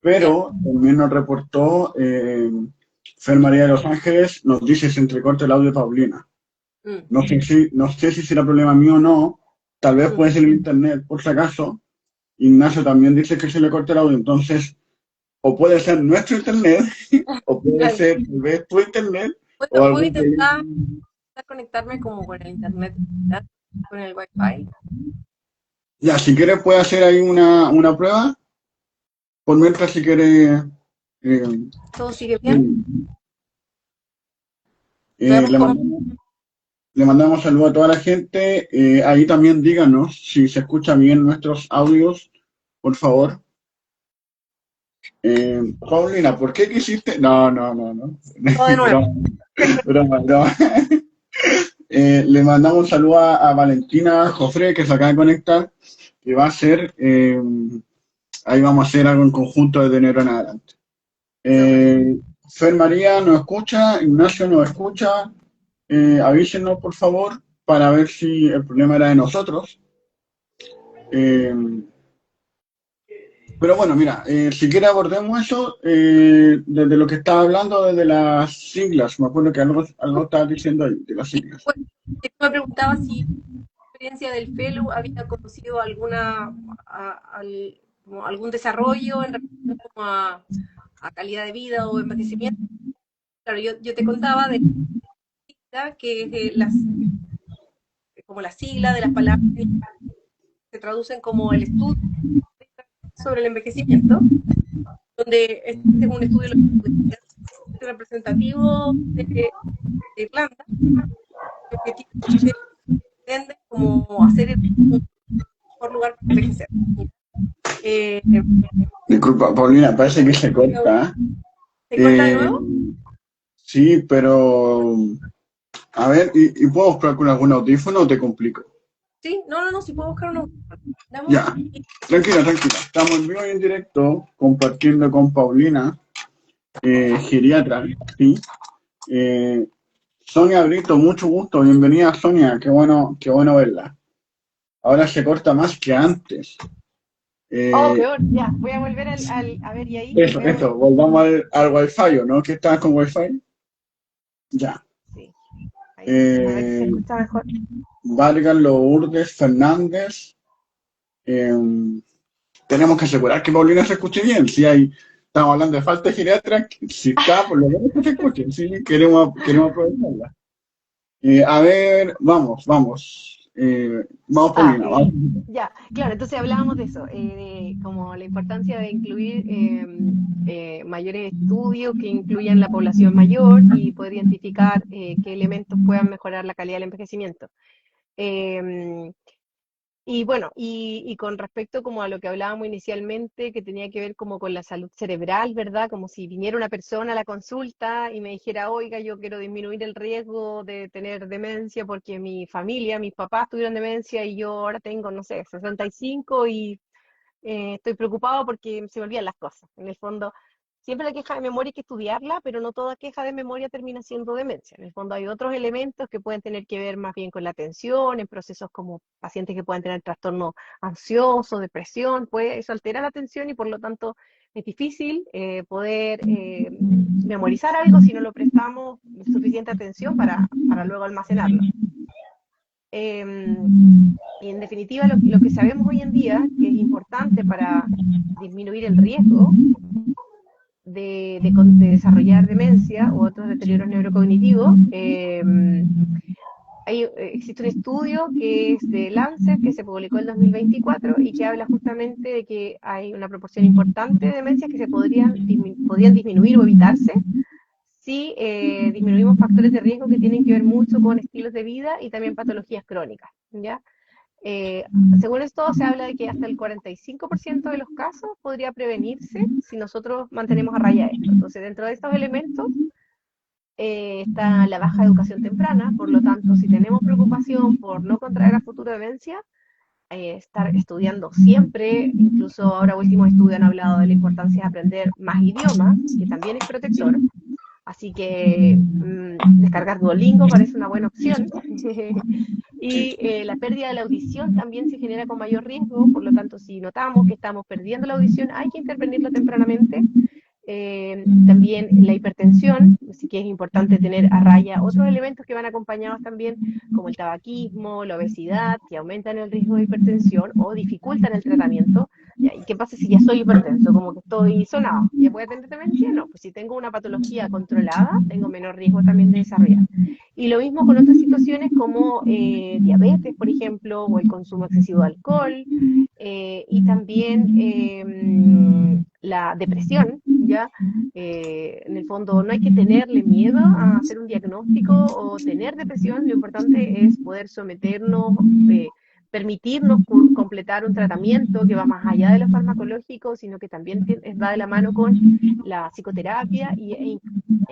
pero también nos reportó Fer María de Los Ángeles, nos dice se entrecorta el audio de Paulina. Mm, No sé si será problema mío o no, tal vez mm. puede ser el internet, por si acaso. Ignacio también dice que se le corta el audio, entonces, o puede ser nuestro internet, o puede Claro. ser tal vez tu internet, o Puedo algún intentar teléfono. conectarme como con el internet, ¿verdad? Con el wifi. Ya, si quieres puede hacer ahí una prueba, por mientras si quieres, eh, ¿Todo sigue bien? eh, Veamos le cómo. mandamos, le mandamos saludos a toda la gente. Ahí también díganos si se escuchan bien nuestros audios, por favor. Paulina, ¿por qué quisiste? No, no, no, no. Todo de nuevo. Broma, broma, broma. Le mandamos un saludo a Valentina Jofre, que se acaba de conectar, que va a ser, ahí vamos a hacer algo en conjunto desde enero en adelante. Súper. Eh, Fer María nos escucha, Ignacio nos escucha, avísenos por favor para ver si el problema era de nosotros. Eh, Pero bueno, mira, si quieres abordemos eso desde lo que estaba hablando, desde las siglas. Me acuerdo que algo estabas diciendo ahí, de las siglas. Bueno, me preguntaba si experiencia del FELU había conocido como algún desarrollo en relación como a calidad de vida o envejecimiento. Claro, yo te contaba de que es como la sigla de las palabras que se traducen como el estudio sobre el envejecimiento, donde este es un estudio representativo de Irlanda, que pretende como hacer el mejor lugar para envejecer. Eh, Disculpa, Paulina, parece que se corta. ¿Se corta de ¿Eh? nuevo? Sí, pero a ver, ¿y puedo buscar con algún audífono o te complico? Sí, no, si puedo buscar uno. Dame un Ya, segundito. tranquila, tranquila. Estamos en vivo y en directo compartiendo con Paulina, geriatra, ¿sí? Eh, Sonia Brito, mucho gusto, bienvenida Sonia, qué bueno verla. Ahora se corta más que antes. Oh, Eh, peor, ya, voy a volver a ver, y ahí veo, volvamos al Wi-Fi, ¿o no? ¿Qué estás con Wi-Fi? Ya. sí, ahí, a ver si se Eh, escucha mejor. Vargas Lourdes Fernández. eh, Tenemos que asegurar que Paulina se escuche bien. Si hay, estamos hablando de falta de geriatra, si está, por lo menos que se escuche. Sí, queremos aprovecharla. A ver, vamos. Vamos, Ah, Paulina, vamos. ya, claro, entonces hablábamos de eso, de como la importancia de incluir mayores estudios que incluyan la población mayor y poder identificar qué elementos puedan mejorar la calidad del envejecimiento. Em, Y bueno, y con respecto como a lo que hablábamos inicialmente, que tenía que ver como con la salud cerebral, ¿verdad? Como si viniera una persona a la consulta y me dijera, oiga, yo quiero disminuir el riesgo de tener demencia porque mi familia, mis papás tuvieron demencia y yo ahora tengo, no sé, 65 y estoy preocupado porque se me olvidan las cosas. En el fondo, siempre la queja de memoria hay que estudiarla, pero no toda queja de memoria termina siendo demencia. En el fondo hay otros elementos que pueden tener que ver más bien con la atención, en procesos como pacientes que pueden tener trastorno ansioso, depresión, puede eso altera la atención y por lo tanto es difícil poder memorizar algo si no lo prestamos suficiente atención para luego almacenarlo. Y en definitiva, lo que sabemos hoy en día, que es importante para disminuir el riesgo de desarrollar demencia u otros deterioros neurocognitivos, existe un estudio que es de Lancet, que se publicó en 2024 y que habla justamente de que hay una proporción importante de demencias que podrían disminuir o evitarse si disminuimos factores de riesgo que tienen que ver mucho con estilos de vida y también patologías crónicas, ¿ya? Eh, Según esto, se habla de que hasta el 45% de los casos podría prevenirse si nosotros mantenemos a raya esto. Entonces, dentro de estos elementos está la baja educación temprana, por lo tanto, si tenemos preocupación por no contraer a futuro demencia, estar estudiando siempre, incluso ahora últimos estudios han hablado de la importancia de aprender más idiomas, que también es protector, así que descargar Duolingo parece una buena opción. Sí. Y la pérdida de la audición también se genera con mayor riesgo, por lo tanto, si notamos que estamos perdiendo la audición, hay que intervenirlo tempranamente. También la hipertensión, así que es importante tener a raya otros elementos que van acompañados también, como el tabaquismo, la obesidad, que aumentan el riesgo de hipertensión o dificultan el tratamiento. ¿Y qué pasa si ya soy hipertenso? Como que estoy sonado. ¿Ya puede tener demencia? No, pues si tengo una patología controlada, tengo menor riesgo también de desarrollar. Y lo mismo con otras situaciones como diabetes, por ejemplo, o el consumo excesivo de alcohol, y también la depresión, ¿ya? En el fondo no hay que tenerle miedo a hacer un diagnóstico o tener depresión, lo importante es poder someternos, permitirnos completar un tratamiento que va más allá de lo farmacológico, sino que también va de la mano con la psicoterapia e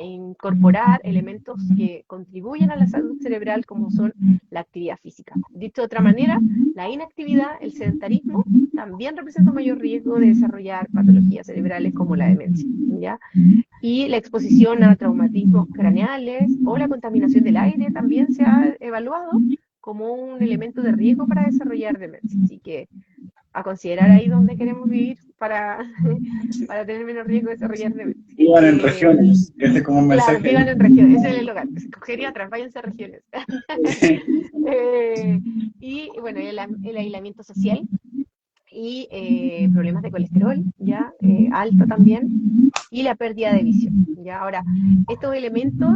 incorporar elementos que contribuyen a la salud cerebral como son la actividad física. Dicho de otra manera, la inactividad, el sedentarismo, también representa un mayor riesgo de desarrollar patologías cerebrales como la demencia, ¿ya? Y la exposición a traumatismos craneales o la contaminación del aire también se ha evaluado como un elemento de riesgo para desarrollar demencia. Así que a considerar ahí dónde queremos vivir para, para tener menos riesgo de desarrollar demencia. Vivan en regiones, ese es como un Claro, mensaje. vivan en regiones, ese es el eslogan. Geriatras, váyanse a regiones. Y bueno, el aislamiento social y problemas de colesterol, ya alto también, y la pérdida de visión. Ya ahora, estos elementos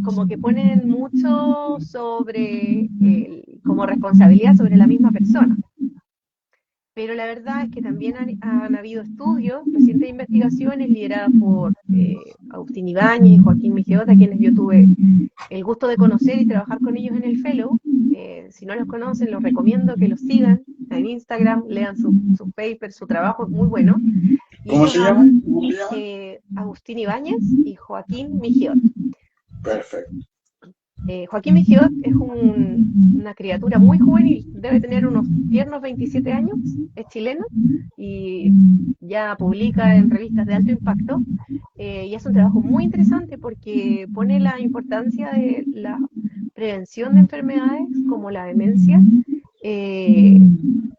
como que ponen mucho sobre como responsabilidad sobre la misma persona. Pero la verdad es que también han habido estudios, recientes investigaciones lideradas por Agustín Ibáñez y Joaquín Migeot, a quienes yo tuve el gusto de conocer y trabajar con ellos en el Fellow. Si no los conocen, los recomiendo que los sigan en Instagram, lean sus papers, su trabajo es muy bueno. Y ¿Cómo se llaman? ¿Cómo se llaman? Agustín Ibáñez y Joaquín Migeot. Perfecto. Joaquín Migeot es una criatura muy juvenil, debe tener unos tiernos 27 años, es chileno y ya publica en revistas de alto impacto y hace un trabajo muy interesante porque pone la importancia de la prevención de enfermedades como la demencia,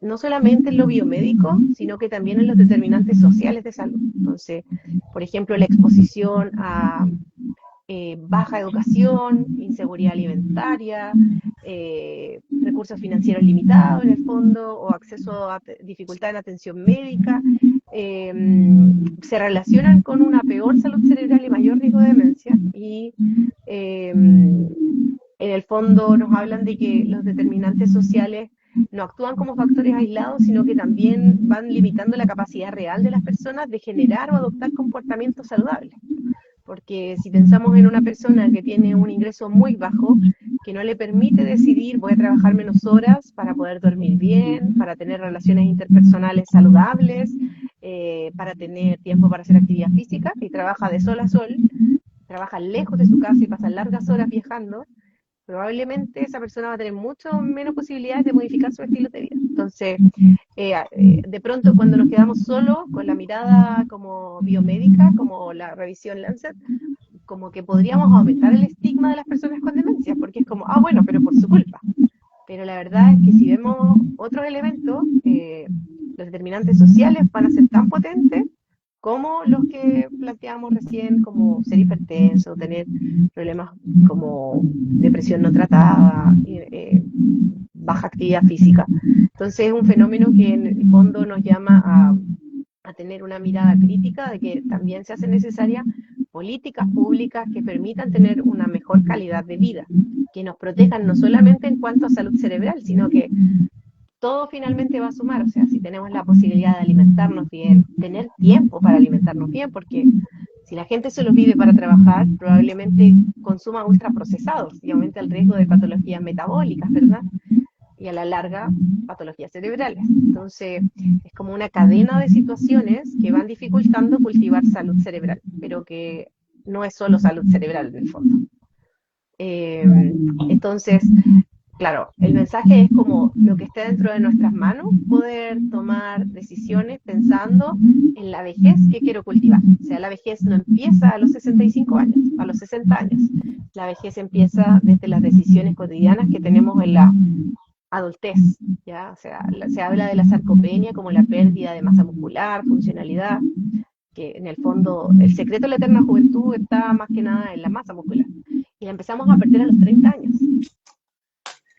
no solamente en lo biomédico, sino que también en los determinantes sociales de salud. Entonces, por ejemplo, la exposición a baja educación, inseguridad alimentaria, recursos financieros limitados en el fondo, o acceso a dificultad en atención médica, se relacionan con una peor salud cerebral y mayor riesgo de demencia. Y en el fondo nos hablan de que los determinantes sociales no actúan como factores aislados, sino que también van limitando la capacidad real de las personas de generar o adoptar comportamientos saludables. Porque si pensamos en una persona que tiene un ingreso muy bajo, que no le permite decidir voy a trabajar menos horas para poder dormir bien, para tener relaciones interpersonales saludables, para tener tiempo para hacer actividad física, y trabaja de sol a sol, trabaja lejos de su casa y pasa largas horas viajando, probablemente esa persona va a tener mucho menos posibilidades de modificar su estilo de vida. Entonces, de pronto cuando nos quedamos solos con la mirada como biomédica, como la revisión Lancet, como que podríamos aumentar el estigma de las personas con demencia, porque es como, bueno, pero por su culpa. Pero la verdad es que si vemos otros elementos, los determinantes sociales van a ser tan potentes como los que planteamos recién, como ser hipertenso, tener problemas como depresión no tratada, baja actividad física. Entonces es un fenómeno que en el fondo nos llama a tener una mirada crítica de que también se hace necesaria políticas públicas que permitan tener una mejor calidad de vida, que nos protejan no solamente en cuanto a salud cerebral, sino que todo finalmente va a sumar. O sea, si tenemos la posibilidad de alimentarnos bien, tener tiempo para alimentarnos bien, porque si la gente solo vive para trabajar, probablemente consuma ultraprocesados y aumenta el riesgo de patologías metabólicas, ¿verdad? Y a la larga, patologías cerebrales. Entonces, es como una cadena de situaciones que van dificultando cultivar salud cerebral, pero que no es solo salud cerebral en el fondo. Entonces, claro, el mensaje es como lo que esté dentro de nuestras manos, poder tomar decisiones pensando en la vejez que quiero cultivar. O sea, la vejez no empieza a los 65 años, a los 60 años. La vejez empieza desde las decisiones cotidianas que tenemos en la adultez, ¿ya? O sea, se habla de la sarcopenia como la pérdida de masa muscular, funcionalidad, que en el fondo el secreto de la eterna juventud está más que nada en la masa muscular. Y la empezamos a perder a los 30 años.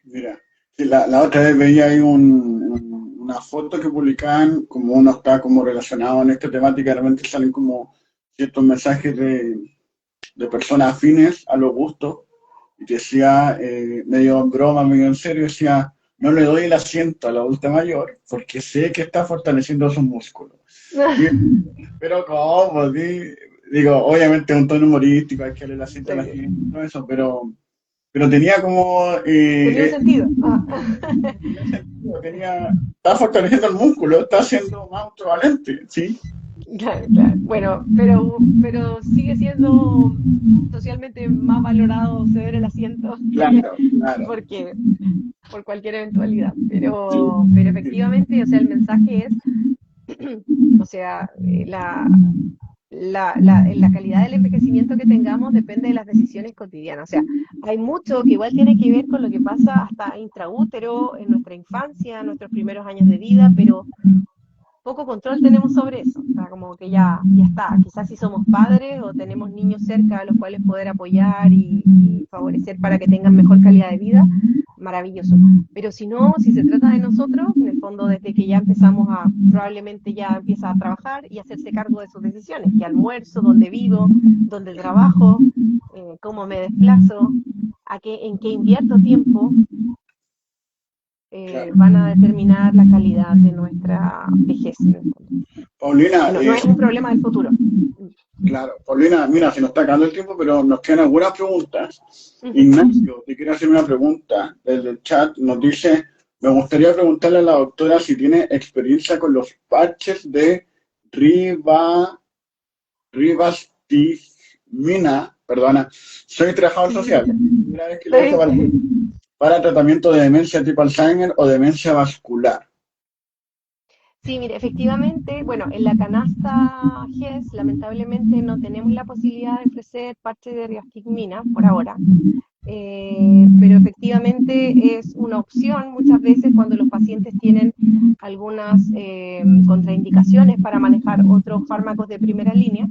Mira, la otra vez veía ahí una foto que publicaban, como uno está como relacionado en esta temática, realmente salen como ciertos mensajes de personas afines a los gustos, y decía, medio en broma, medio en serio, decía, no le doy el asiento a la adulta mayor porque sé que está fortaleciendo sus músculos. Pero ¿cómo? Digo, obviamente es un tono humorístico, hay que darle el asiento a la gente, no eso, pero tenía como... tenía sentido. Está fortaleciendo el músculo, está haciendo más autovalente, ¿sí? Claro, claro. Bueno, pero sigue siendo socialmente más valorado ceder el asiento. Claro. Porque, por cualquier eventualidad. Pero efectivamente, o sea, el mensaje es, o sea, la la calidad del envejecimiento que tengamos depende de las decisiones cotidianas. O sea, hay mucho que igual tiene que ver con lo que pasa hasta intraútero, en nuestra infancia, en nuestros primeros años de vida, pero poco control tenemos sobre eso. O sea, como que ya está. Quizás si somos padres o tenemos niños cerca a los cuales poder apoyar y favorecer para que tengan mejor calidad de vida, maravilloso. Pero si no, si se trata de nosotros, en el fondo desde que ya empezamos probablemente ya empieza a trabajar y hacerse cargo de sus decisiones, que almuerzo, dónde vivo, dónde trabajo, cómo me desplazo, en qué invierto tiempo, Claro. van a determinar la calidad de nuestra vejez. Paulina, No es un problema del futuro. claro, Paulina, mira, se nos está acabando el tiempo, pero nos quedan algunas preguntas. Ujú. Ignacio, te quiero hacer una pregunta desde el chat. Nos dice, me gustaría preguntarle a la doctora si tiene experiencia con los parches de ribastimina, perdona, soy trabajador social. Primera vez que lo uso para tratamiento de demencia tipo Alzheimer o demencia vascular. Sí, mire, efectivamente, bueno, en la canasta GES lamentablemente no tenemos la posibilidad de ofrecer parche de riostigmina por ahora, pero efectivamente es una opción muchas veces cuando los pacientes tienen algunas contraindicaciones para manejar otros fármacos de primera línea.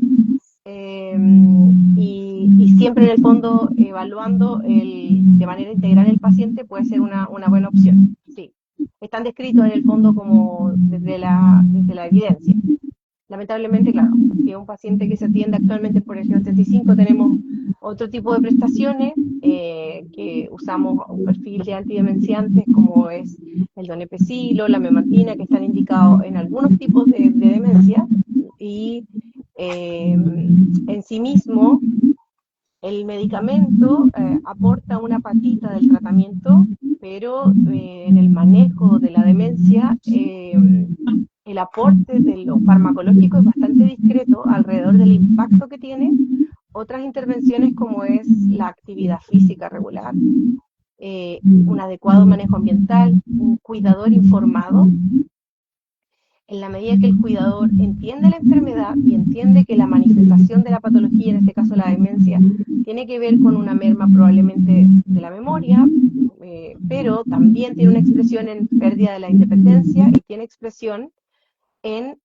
Y siempre en el fondo evaluando de manera integral el paciente puede ser una buena opción. Sí, están descritos en el fondo como desde la evidencia. Lamentablemente, claro, si es un paciente que se atiende actualmente por el 35, tenemos otro tipo de prestaciones que usamos un perfil de antidemenciantes como es el donepezilo, la memantina, que están indicados en algunos tipos de demencia y en sí mismo el medicamento aporta una patita del tratamiento, pero en el manejo de la demencia el aporte de lo farmacológico es bastante discreto alrededor del impacto que tiene otras intervenciones como es la actividad física regular, un adecuado manejo ambiental, un cuidador informado. En la medida que el cuidador entiende la enfermedad y entiende que la manifestación de la patología, en este caso la demencia, tiene que ver con una merma probablemente de la memoria, pero también tiene una expresión en pérdida de la independencia y tiene expresión en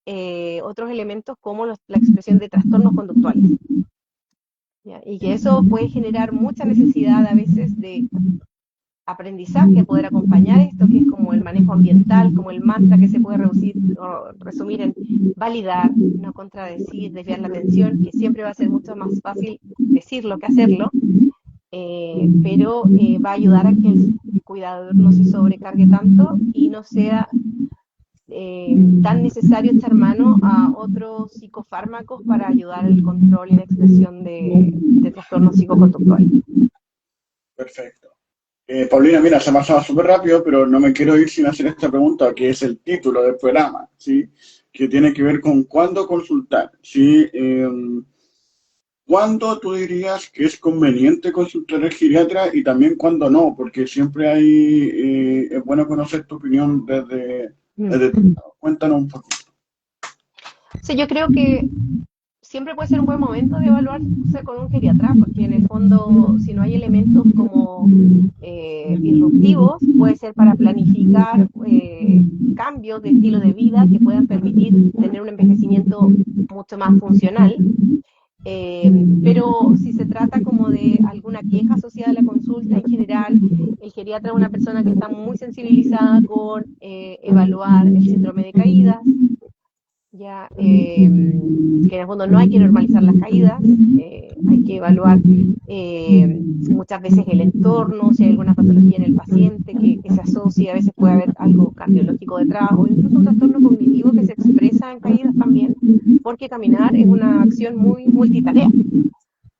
otros elementos como la expresión de trastornos conductuales. ¿Ya? Y que eso puede generar mucha necesidad a veces de aprendizaje, poder acompañar esto, que es como el manejo ambiental, como el mantra que se puede resumir en validar, no contradecir, desviar la atención, que siempre va a ser mucho más fácil decirlo que hacerlo, pero va a ayudar a que el cuidador no se sobrecargue tanto y no sea tan necesario echar mano a otros psicofármacos para ayudar al control y la expresión de trastornos psicoconductuales. Perfecto. Paulina, mira, se ha pasado súper rápido, pero no me quiero ir sin hacer esta pregunta, que es el título del programa, ¿sí? Que tiene que ver con cuándo consultar, ¿sí? ¿Cuándo tú dirías que es conveniente consultar al geriatra y también cuándo no? Porque siempre es bueno conocer tu opinión desde tu lado. Cuéntanos un poquito. Sí, yo creo que siempre puede ser un buen momento de evaluarse con un geriatra, porque en el fondo, si no hay elementos como disruptivos, puede ser para planificar cambios de estilo de vida que puedan permitir tener un envejecimiento mucho más funcional. Pero si se trata como de alguna queja asociada a la consulta en general, el geriatra es una persona que está muy sensibilizada con evaluar el síndrome de caídas, ya que en el fondo no hay que normalizar las caídas, hay que evaluar muchas veces el entorno, si hay alguna patología en el paciente que se asocia, a veces puede haber algo cardiológico detrás o incluso un trastorno cognitivo que se expresa en caídas también, porque caminar es una acción muy multitarea.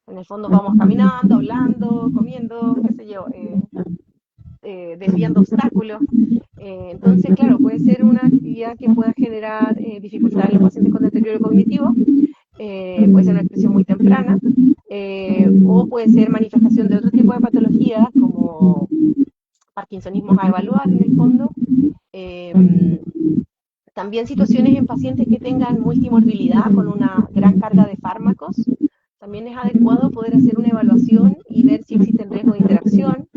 En el fondo vamos caminando, hablando, comiendo, qué sé yo, desviando obstáculos. Entonces, claro, puede ser una actividad que pueda generar dificultad en los pacientes con deterioro cognitivo, puede ser una expresión muy temprana, o puede ser manifestación de otro tipo de patologías como parkinsonismo a evaluar en el fondo. También situaciones en pacientes que tengan multimorbilidad con una gran carga de fármacos. También es adecuado poder hacer una evaluación y ver si existen riesgos de interacción.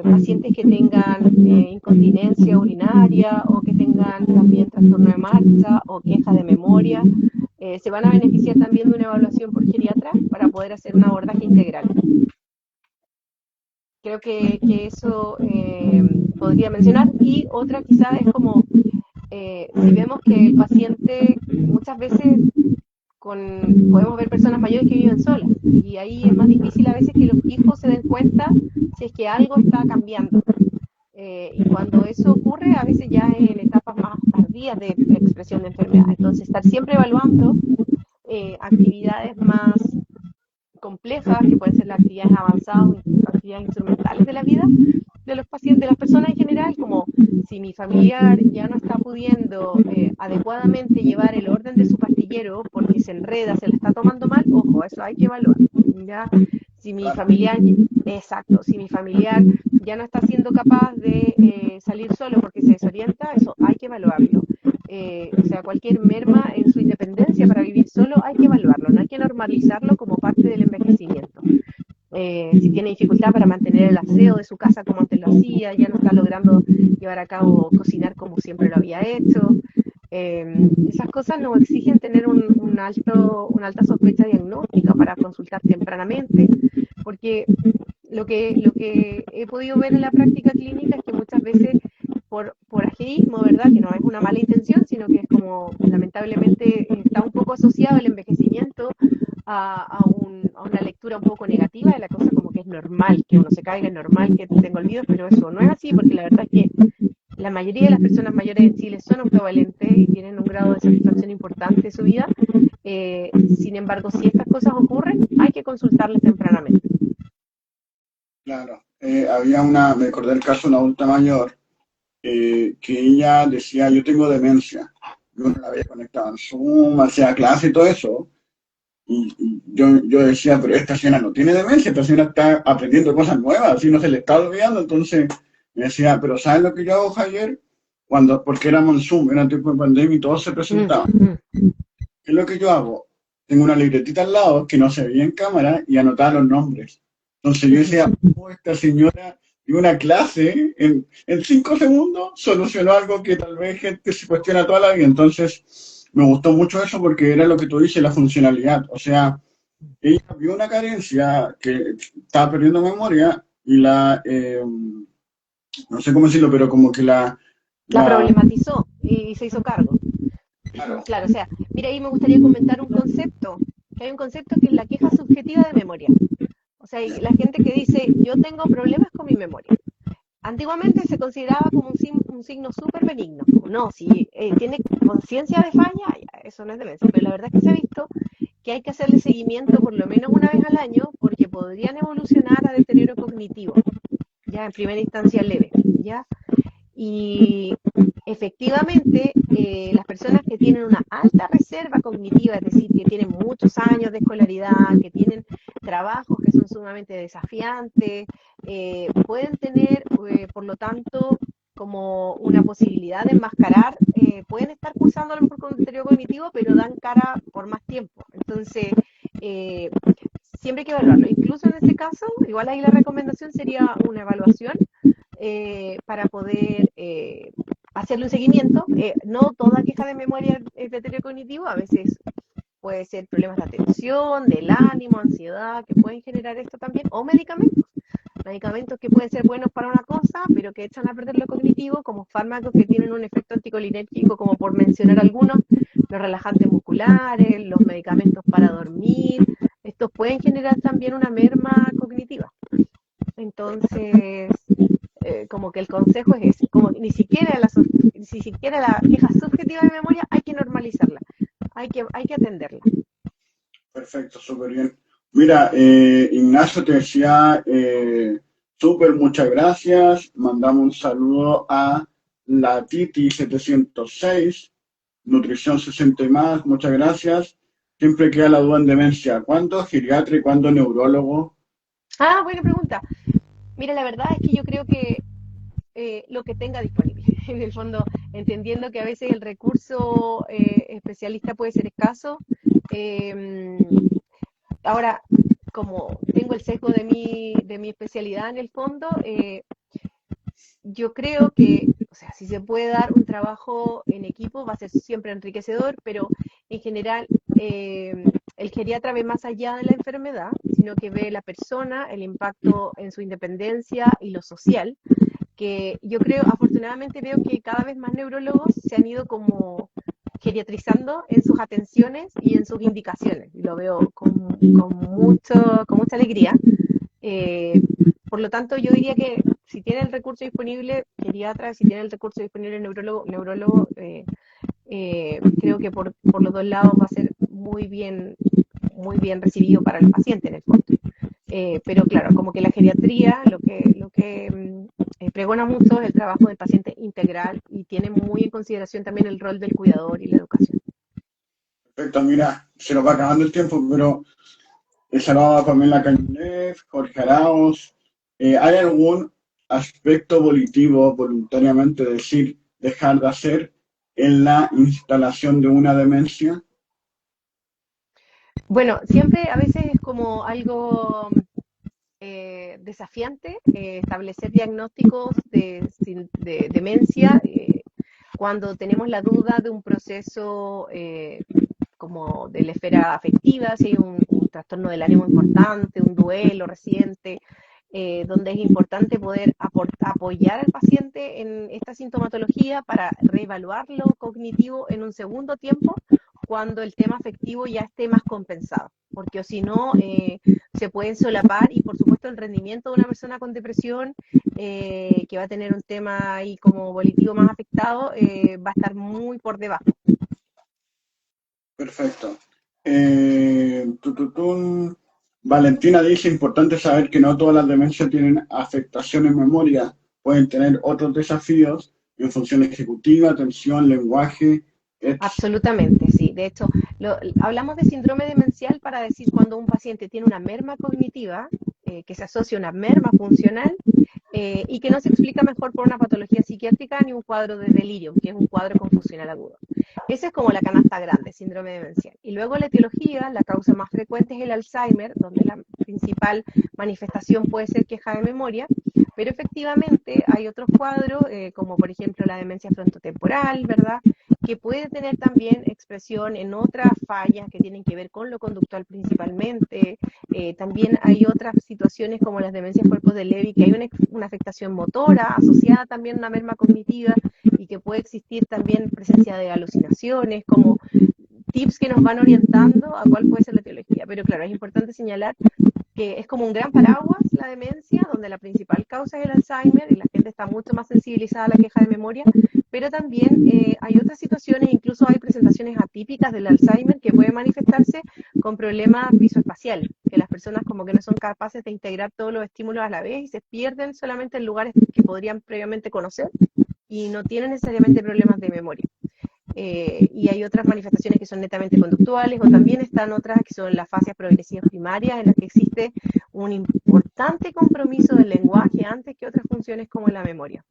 Pacientes que tengan incontinencia urinaria o que tengan también trastorno de marcha o queja de memoria, se van a beneficiar también de una evaluación por geriatra para poder hacer un abordaje integral. Creo que eso podría mencionar. Y otra quizás es como, si vemos que el paciente muchas veces podemos ver personas mayores que viven solas y ahí es más difícil a veces que los hijos se den cuenta si es que algo está cambiando. Y cuando eso ocurre, a veces ya es en etapas más tardías de expresión de enfermedad. Entonces, estar siempre evaluando actividades más complejas, que pueden ser las actividades avanzadas, actividades instrumentales de la vida de los pacientes, de las personas en general, como si mi familiar ya no está pudiendo adecuadamente llevar el orden de su pastillero porque se enreda, se la está tomando mal, ojo, eso hay que evaluar, ¿ya? Si mi familiar, exacto, si mi familiar ya no está siendo capaz de salir solo porque se desorienta, eso hay que evaluarlo. O sea, cualquier merma en su independencia para vivir solo hay que evaluarlo, no hay que normalizarlo como parte del envejecimiento. Si tiene dificultad para mantener el aseo de su casa como antes lo hacía, ya no está logrando llevar a cabo cocinar como siempre lo había hecho. Esas cosas nos exigen tener una alta sospecha diagnóstica para consultar tempranamente, porque lo que he podido ver en la práctica clínica es que muchas veces por ajeísmo, ¿verdad? Que no es una mala intención, sino que es como lamentablemente está un poco asociado el envejecimiento a una lectura un poco negativa de la cosa, como que es normal que uno se caiga, es normal que tenga olvidos, pero eso no es así, porque la verdad es que la mayoría de las personas mayores en Chile son autovalentes y tienen un grado de satisfacción importante en su vida. Sin embargo, si estas cosas ocurren, hay que consultarles tempranamente. Claro, me acordé del caso de una adulta mayor que ella decía, yo tengo demencia. Yo no la había conectado en Zoom, hacía clase y todo eso. Y yo decía, pero esta señora no tiene demencia, esta señora está aprendiendo cosas nuevas, así no se le está olvidando. Entonces me decía, pero ¿sabes lo que yo hago, Javier? Porque éramos en Zoom, era tiempo de pandemia y todos se presentaban. ¿Qué es lo que yo hago? Tengo una libretita al lado que no se veía en cámara y anotaba los nombres. Entonces yo decía, oh, esta señora en una clase, en 5 segundos, solucionó algo que tal vez gente se cuestiona toda la vida. Entonces me gustó mucho eso porque era lo que tú dices, la funcionalidad. O sea, ella vio una carencia que estaba perdiendo memoria y no sé cómo decirlo, pero como que La problematizó y se hizo cargo. claro, Claro, o sea, mira, ahí me gustaría comentar un concepto, que hay un concepto que es la queja subjetiva de memoria. O sea, la gente que dice, yo tengo problemas con mi memoria. Antiguamente se consideraba como un signo súper benigno. No, si tiene conciencia de falla, ya, eso no es demencia. Pero la verdad es que se ha visto que hay que hacerle seguimiento por lo menos una vez al año porque podrían evolucionar a deterioro cognitivo, ya en primera instancia leve, ¿ya? Y efectivamente, las personas que tienen una alta reserva cognitiva, es decir, que tienen muchos años de escolaridad, que tienen trabajos que son sumamente desafiantes, pueden tener, por lo tanto, como una posibilidad de enmascarar, pueden estar cursando a lo mejor con deterioro cognitivo, pero dan cara por más tiempo. Entonces, eh, siempre hay que evaluarlo. Incluso en este caso, igual ahí la recomendación sería una evaluación para poder hacerle un seguimiento. No toda queja de memoria es deterioro cognitivo, a veces puede ser problemas de atención, del ánimo, ansiedad, que pueden generar esto también, o medicamentos. Medicamentos que pueden ser buenos para una cosa, pero que echan a perder lo cognitivo, como fármacos que tienen un efecto anticolinérgico, como por mencionar algunos, los relajantes musculares, los medicamentos para dormir, estos pueden generar también una merma cognitiva. Entonces, como que el consejo es ese, como ni siquiera la queja subjetiva de memoria hay que normalizarla, hay que atenderla. perfecto, súper bien. Mira, Ignacio te decía, súper, muchas gracias. Mandamos un saludo a la Titi 706, Nutrición 60 y más, muchas gracias. Siempre queda la duda en demencia. ¿Cuándo geriatra y cuándo neurólogo? Ah, buena pregunta. Mira, la verdad es que yo creo que lo que tenga disponible. En el fondo, entendiendo que a veces el recurso especialista puede ser escaso. Eh, Ahora, como tengo el sesgo de mi especialidad en el fondo, yo creo que, o sea, si se puede dar un trabajo en equipo, va a ser siempre enriquecedor, pero en general el geriatra ve más allá de la enfermedad, sino que ve la persona, el impacto en su independencia y lo social, que yo creo, afortunadamente veo que cada vez más neurólogos se han ido como geriatrizando en sus atenciones y en sus indicaciones, y lo veo con mucha alegría. Eh, por lo tanto, yo diría que si tiene el recurso disponible, geriatra, si tiene el recurso disponible, neurólogo, creo que por los dos lados va a ser muy bien recibido para el paciente en el fondo. Pero claro, como que la geriatría lo que pregona mucho es el trabajo del paciente integral y tiene muy en consideración también el rol del cuidador y la educación. Perfecto, mira, se nos va acabando el tiempo, pero he saludado a Pamela Cañones, Jorge Arauz. ¿Hay algún aspecto volitivo, voluntariamente decir, dejar de hacer en la instalación de una demencia? Bueno, siempre a veces es como algo desafiante establecer diagnósticos de demencia cuando tenemos la duda de un proceso como de la esfera afectiva, si hay un trastorno del ánimo importante, un duelo reciente, donde es importante poder apoyar al paciente en esta sintomatología para reevaluar lo cognitivo en un segundo tiempo cuando el tema afectivo ya esté más compensado, porque o si no, se pueden solapar y por supuesto el rendimiento de una persona con depresión que va a tener un tema ahí como volitivo más afectado va a estar muy por debajo. Perfecto. Tututún. Valentina dice, importante saber que no todas las demencias tienen afectación en memoria, pueden tener otros desafíos en función ejecutiva, atención, lenguaje, etc. Absolutamente, sí. De hecho, hablamos de síndrome demencial para decir cuando un paciente tiene una merma cognitiva, que se asocia a una merma funcional, y que no se explica mejor por una patología psiquiátrica ni un cuadro de delirio, que es un cuadro confusional agudo. Esa es como la canasta grande, síndrome demencial. Y luego la etiología, la causa más frecuente es el Alzheimer, donde la principal manifestación puede ser queja de memoria, pero efectivamente hay otros cuadros, como por ejemplo la demencia frontotemporal, ¿verdad? Que puede tener también expresión en otras fallas que tienen que ver con lo conductual principalmente. También hay otras situaciones como las demencias cuerpos de Lewy, que hay una afectación motora asociada también a una merma cognitiva y que puede existir también presencia de alucinaciones, como tips que nos van orientando a cuál puede ser la etiología. Pero claro, es importante señalar que es como un gran paraguas la demencia, donde la principal causa es el Alzheimer y la gente está mucho más sensibilizada a la queja de memoria, pero también hay otras situaciones, incluso hay presentaciones atípicas del Alzheimer que pueden manifestarse con problemas visoespaciales, que las personas como que no son capaces de integrar todos los estímulos a la vez y se pierden solamente en lugares que podrían previamente conocer y no tienen necesariamente problemas de memoria. Y hay otras manifestaciones que son netamente conductuales, o también están otras que son las fases progresivas primarias, en las que existe un importante compromiso del lenguaje antes que otras funciones como la memoria.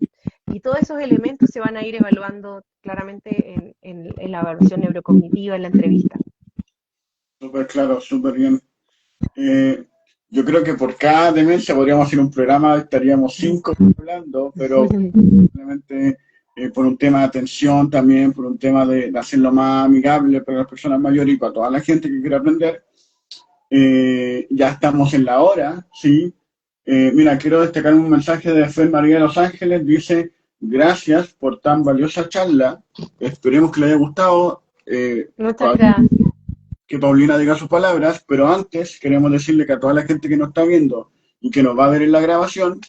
Y todos esos elementos se van a ir evaluando claramente en la evaluación neurocognitiva, en la entrevista. Súper claro, súper bien. Eh, yo creo que por cada demencia podríamos hacer un programa, estaríamos 5 hablando, pero simplemente por un tema de atención también, por un tema de hacerlo más amigable para las personas mayores y para toda la gente que quiera aprender. Ya estamos en la hora, ¿sí? Mira, quiero destacar un mensaje de Fer María de Los Ángeles, dice, gracias por tan valiosa charla, esperemos que le haya gustado. Muchas gracias. Que Paulina diga sus palabras, pero antes queremos decirle que a toda la gente que nos está viendo y que nos va a ver en la grabación,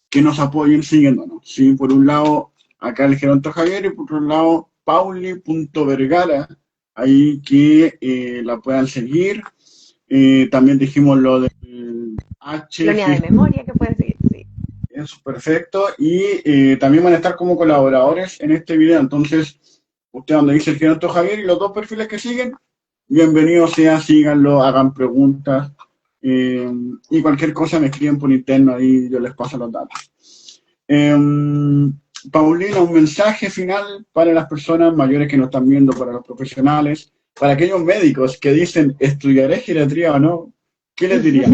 que nos apoyen siguiéndonos. ¿Sí? Por un lado, acá el Geronto Javier y por otro lado, Pauli.vergara, ahí que la puedan seguir. También dijimos lo del H. La unidad de memoria que pueden seguir, sí. Eso, perfecto. Y también van a estar como colaboradores en este video. Entonces, usted donde dice el Geronto Javier y los dos perfiles que siguen, bienvenido sea, síganlo, hagan preguntas y cualquier cosa me escriben por interno ahí yo les paso los datos. Paulina, un mensaje final para las personas mayores que nos están viendo, para los profesionales, para aquellos médicos que dicen, ¿estudiaré geriatría o no? ¿Qué les diría?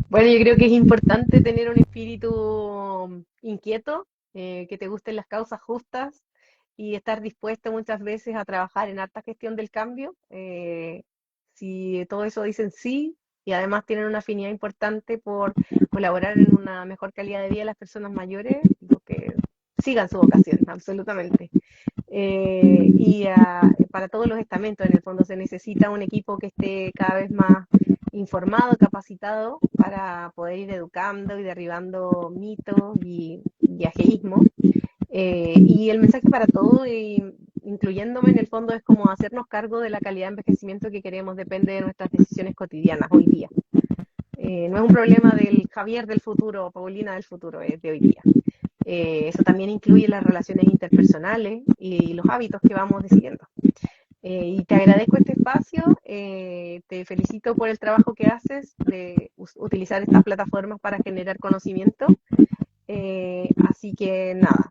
Bueno, yo creo que es importante tener un espíritu inquieto, que te gusten las causas justas y estar dispuesto muchas veces a trabajar en alta gestión del cambio. Si todo eso dicen sí y además tienen una afinidad importante por colaborar en una mejor calidad de vida de las personas mayores, digo que sigan su vocación, absolutamente. Para todos los estamentos, en el fondo, se necesita un equipo que esté cada vez más informado, capacitado para poder ir educando y derribando mitos y ajeísmo. Y el mensaje para todos, incluyéndome en el fondo, es como hacernos cargo de la calidad de envejecimiento que queremos, depende de nuestras decisiones cotidianas hoy día. No es un problema del Javier del futuro, Paulina del futuro, es de hoy día. Eso también incluye las relaciones interpersonales y los hábitos que vamos decidiendo. Y te agradezco este espacio, te felicito por el trabajo que haces de utilizar estas plataformas para generar conocimiento. Así que nada,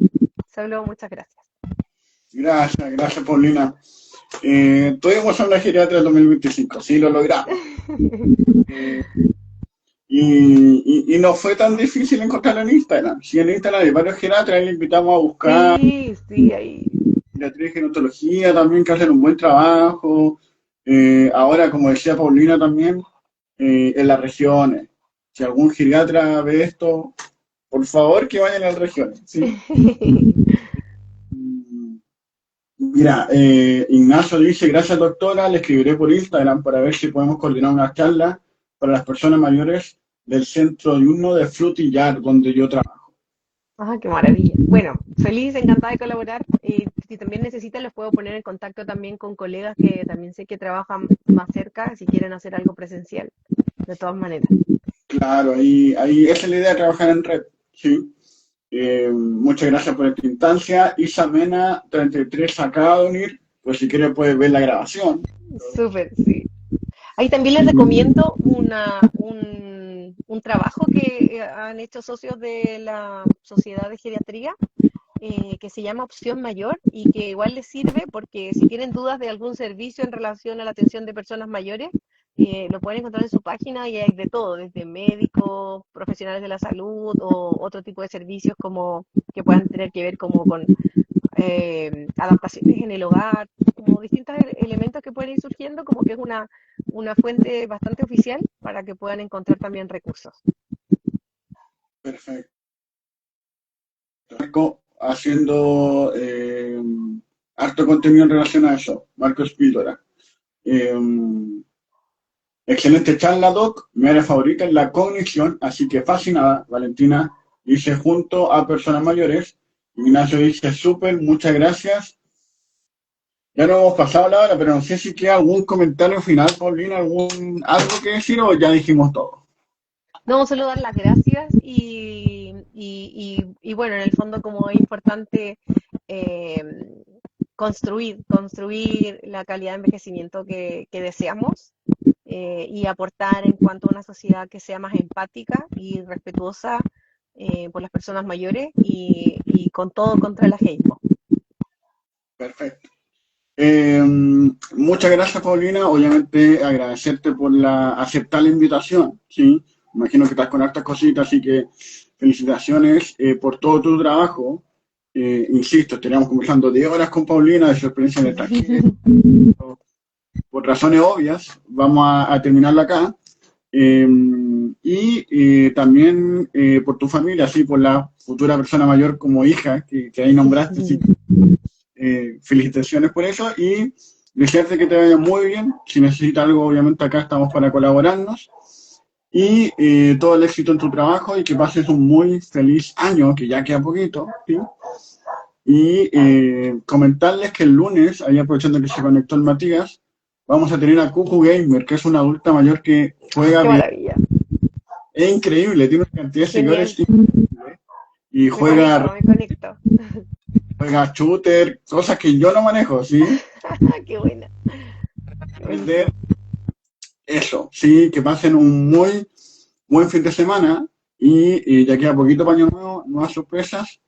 solo muchas gracias. Gracias, Paulina. Tuvimos una geriatra del 2025, sí, lo logramos. Y no fue tan difícil encontrarlo en Instagram. Sí, en Instagram hay varios geriatras, le invitamos a buscar Sí, ahí. geriatría y gerontología también, que hacen un buen trabajo. Ahora, como decía Paulina también, en las regiones. Si algún geriatra ve esto, por favor que vayan a las regiones. ¿Sí? Mira, Ignacio dice, gracias doctora, le escribiré por Instagram para ver si podemos coordinar una charla para las personas mayores del centro diurno de Frutillar, donde yo trabajo. Ah, qué maravilla. Bueno, feliz, encantada de colaborar. Si también necesitan, los puedo poner en contacto también con colegas que también sé que trabajan más cerca, si quieren hacer algo presencial, de todas maneras. Claro, ahí esa es la idea de trabajar en red, ¿sí? Muchas gracias por esta instancia. Isamena 33 acaba de unir, pues si quiere puedes ver la grabación. Súper, sí. Ahí también les recomiendo un trabajo que han hecho socios de la Sociedad de Geriatría, que se llama Opción Mayor y que igual les sirve porque si tienen dudas de algún servicio en relación a la atención de personas mayores, lo pueden encontrar en su página y hay de todo, desde médicos, profesionales de la salud o otro tipo de servicios como que puedan tener que ver como con adaptaciones en el hogar, como distintos elementos que pueden ir surgiendo, como que es una fuente bastante oficial para que puedan encontrar también recursos. Perfecto. Haciendo harto contenido en relación a eso, Marcos Píldora. Excelente charla, Doc. Mi área favorita es la cognición, así que fascinada. Valentina dice junto a personas mayores. Ignacio dice súper, muchas gracias. Ya no hemos pasado la hora, pero no sé si queda algún comentario final, Paulina, algo que decir o ya dijimos todo. No, solo dar las gracias y bueno, en el fondo como es importante eh, construir la calidad de envejecimiento que deseamos y aportar en cuanto a una sociedad que sea más empática y respetuosa por las personas mayores y con todo contra el ageísmo. Perfecto. Muchas gracias, Paulina. Obviamente agradecerte por aceptar la invitación, ¿sí? Imagino que estás con hartas cositas, así que felicitaciones por todo tu trabajo. Insisto, estaríamos conversando 10 horas con Paulina de su experiencia en el extranjero. Por razones obvias, vamos a terminarla acá. También por tu familia, sí, por la futura persona mayor como hija que ahí nombraste, sí. Felicitaciones por eso y desearte que te vaya muy bien. Si necesitas algo, obviamente acá estamos para colaborarnos. Y todo el éxito en tu trabajo y que pases un muy feliz año, que ya queda poquito, ¿sí? Y comentarles que el lunes, ahí aprovechando que se conectó el Matías, vamos a tener a Cucu Gamer, que es una adulta mayor que juega ¡Qué maravilla! Es increíble, tiene una cantidad de Genial. seguidores increíble. Y juega Me conecto. shooter, cosas que yo no manejo, ¿sí? ¡Qué buena! Aprender eso, sí, que pasen un muy buen fin de semana y ya queda poquito para Año Nuevo, nuevas sorpresas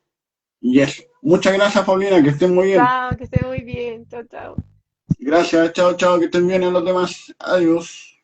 Y eso. Muchas gracias, Paulina, que estén muy bien. Chao, que esté muy bien. Chao, chao. Gracias, chao, chao, que estén bien a los demás. Adiós.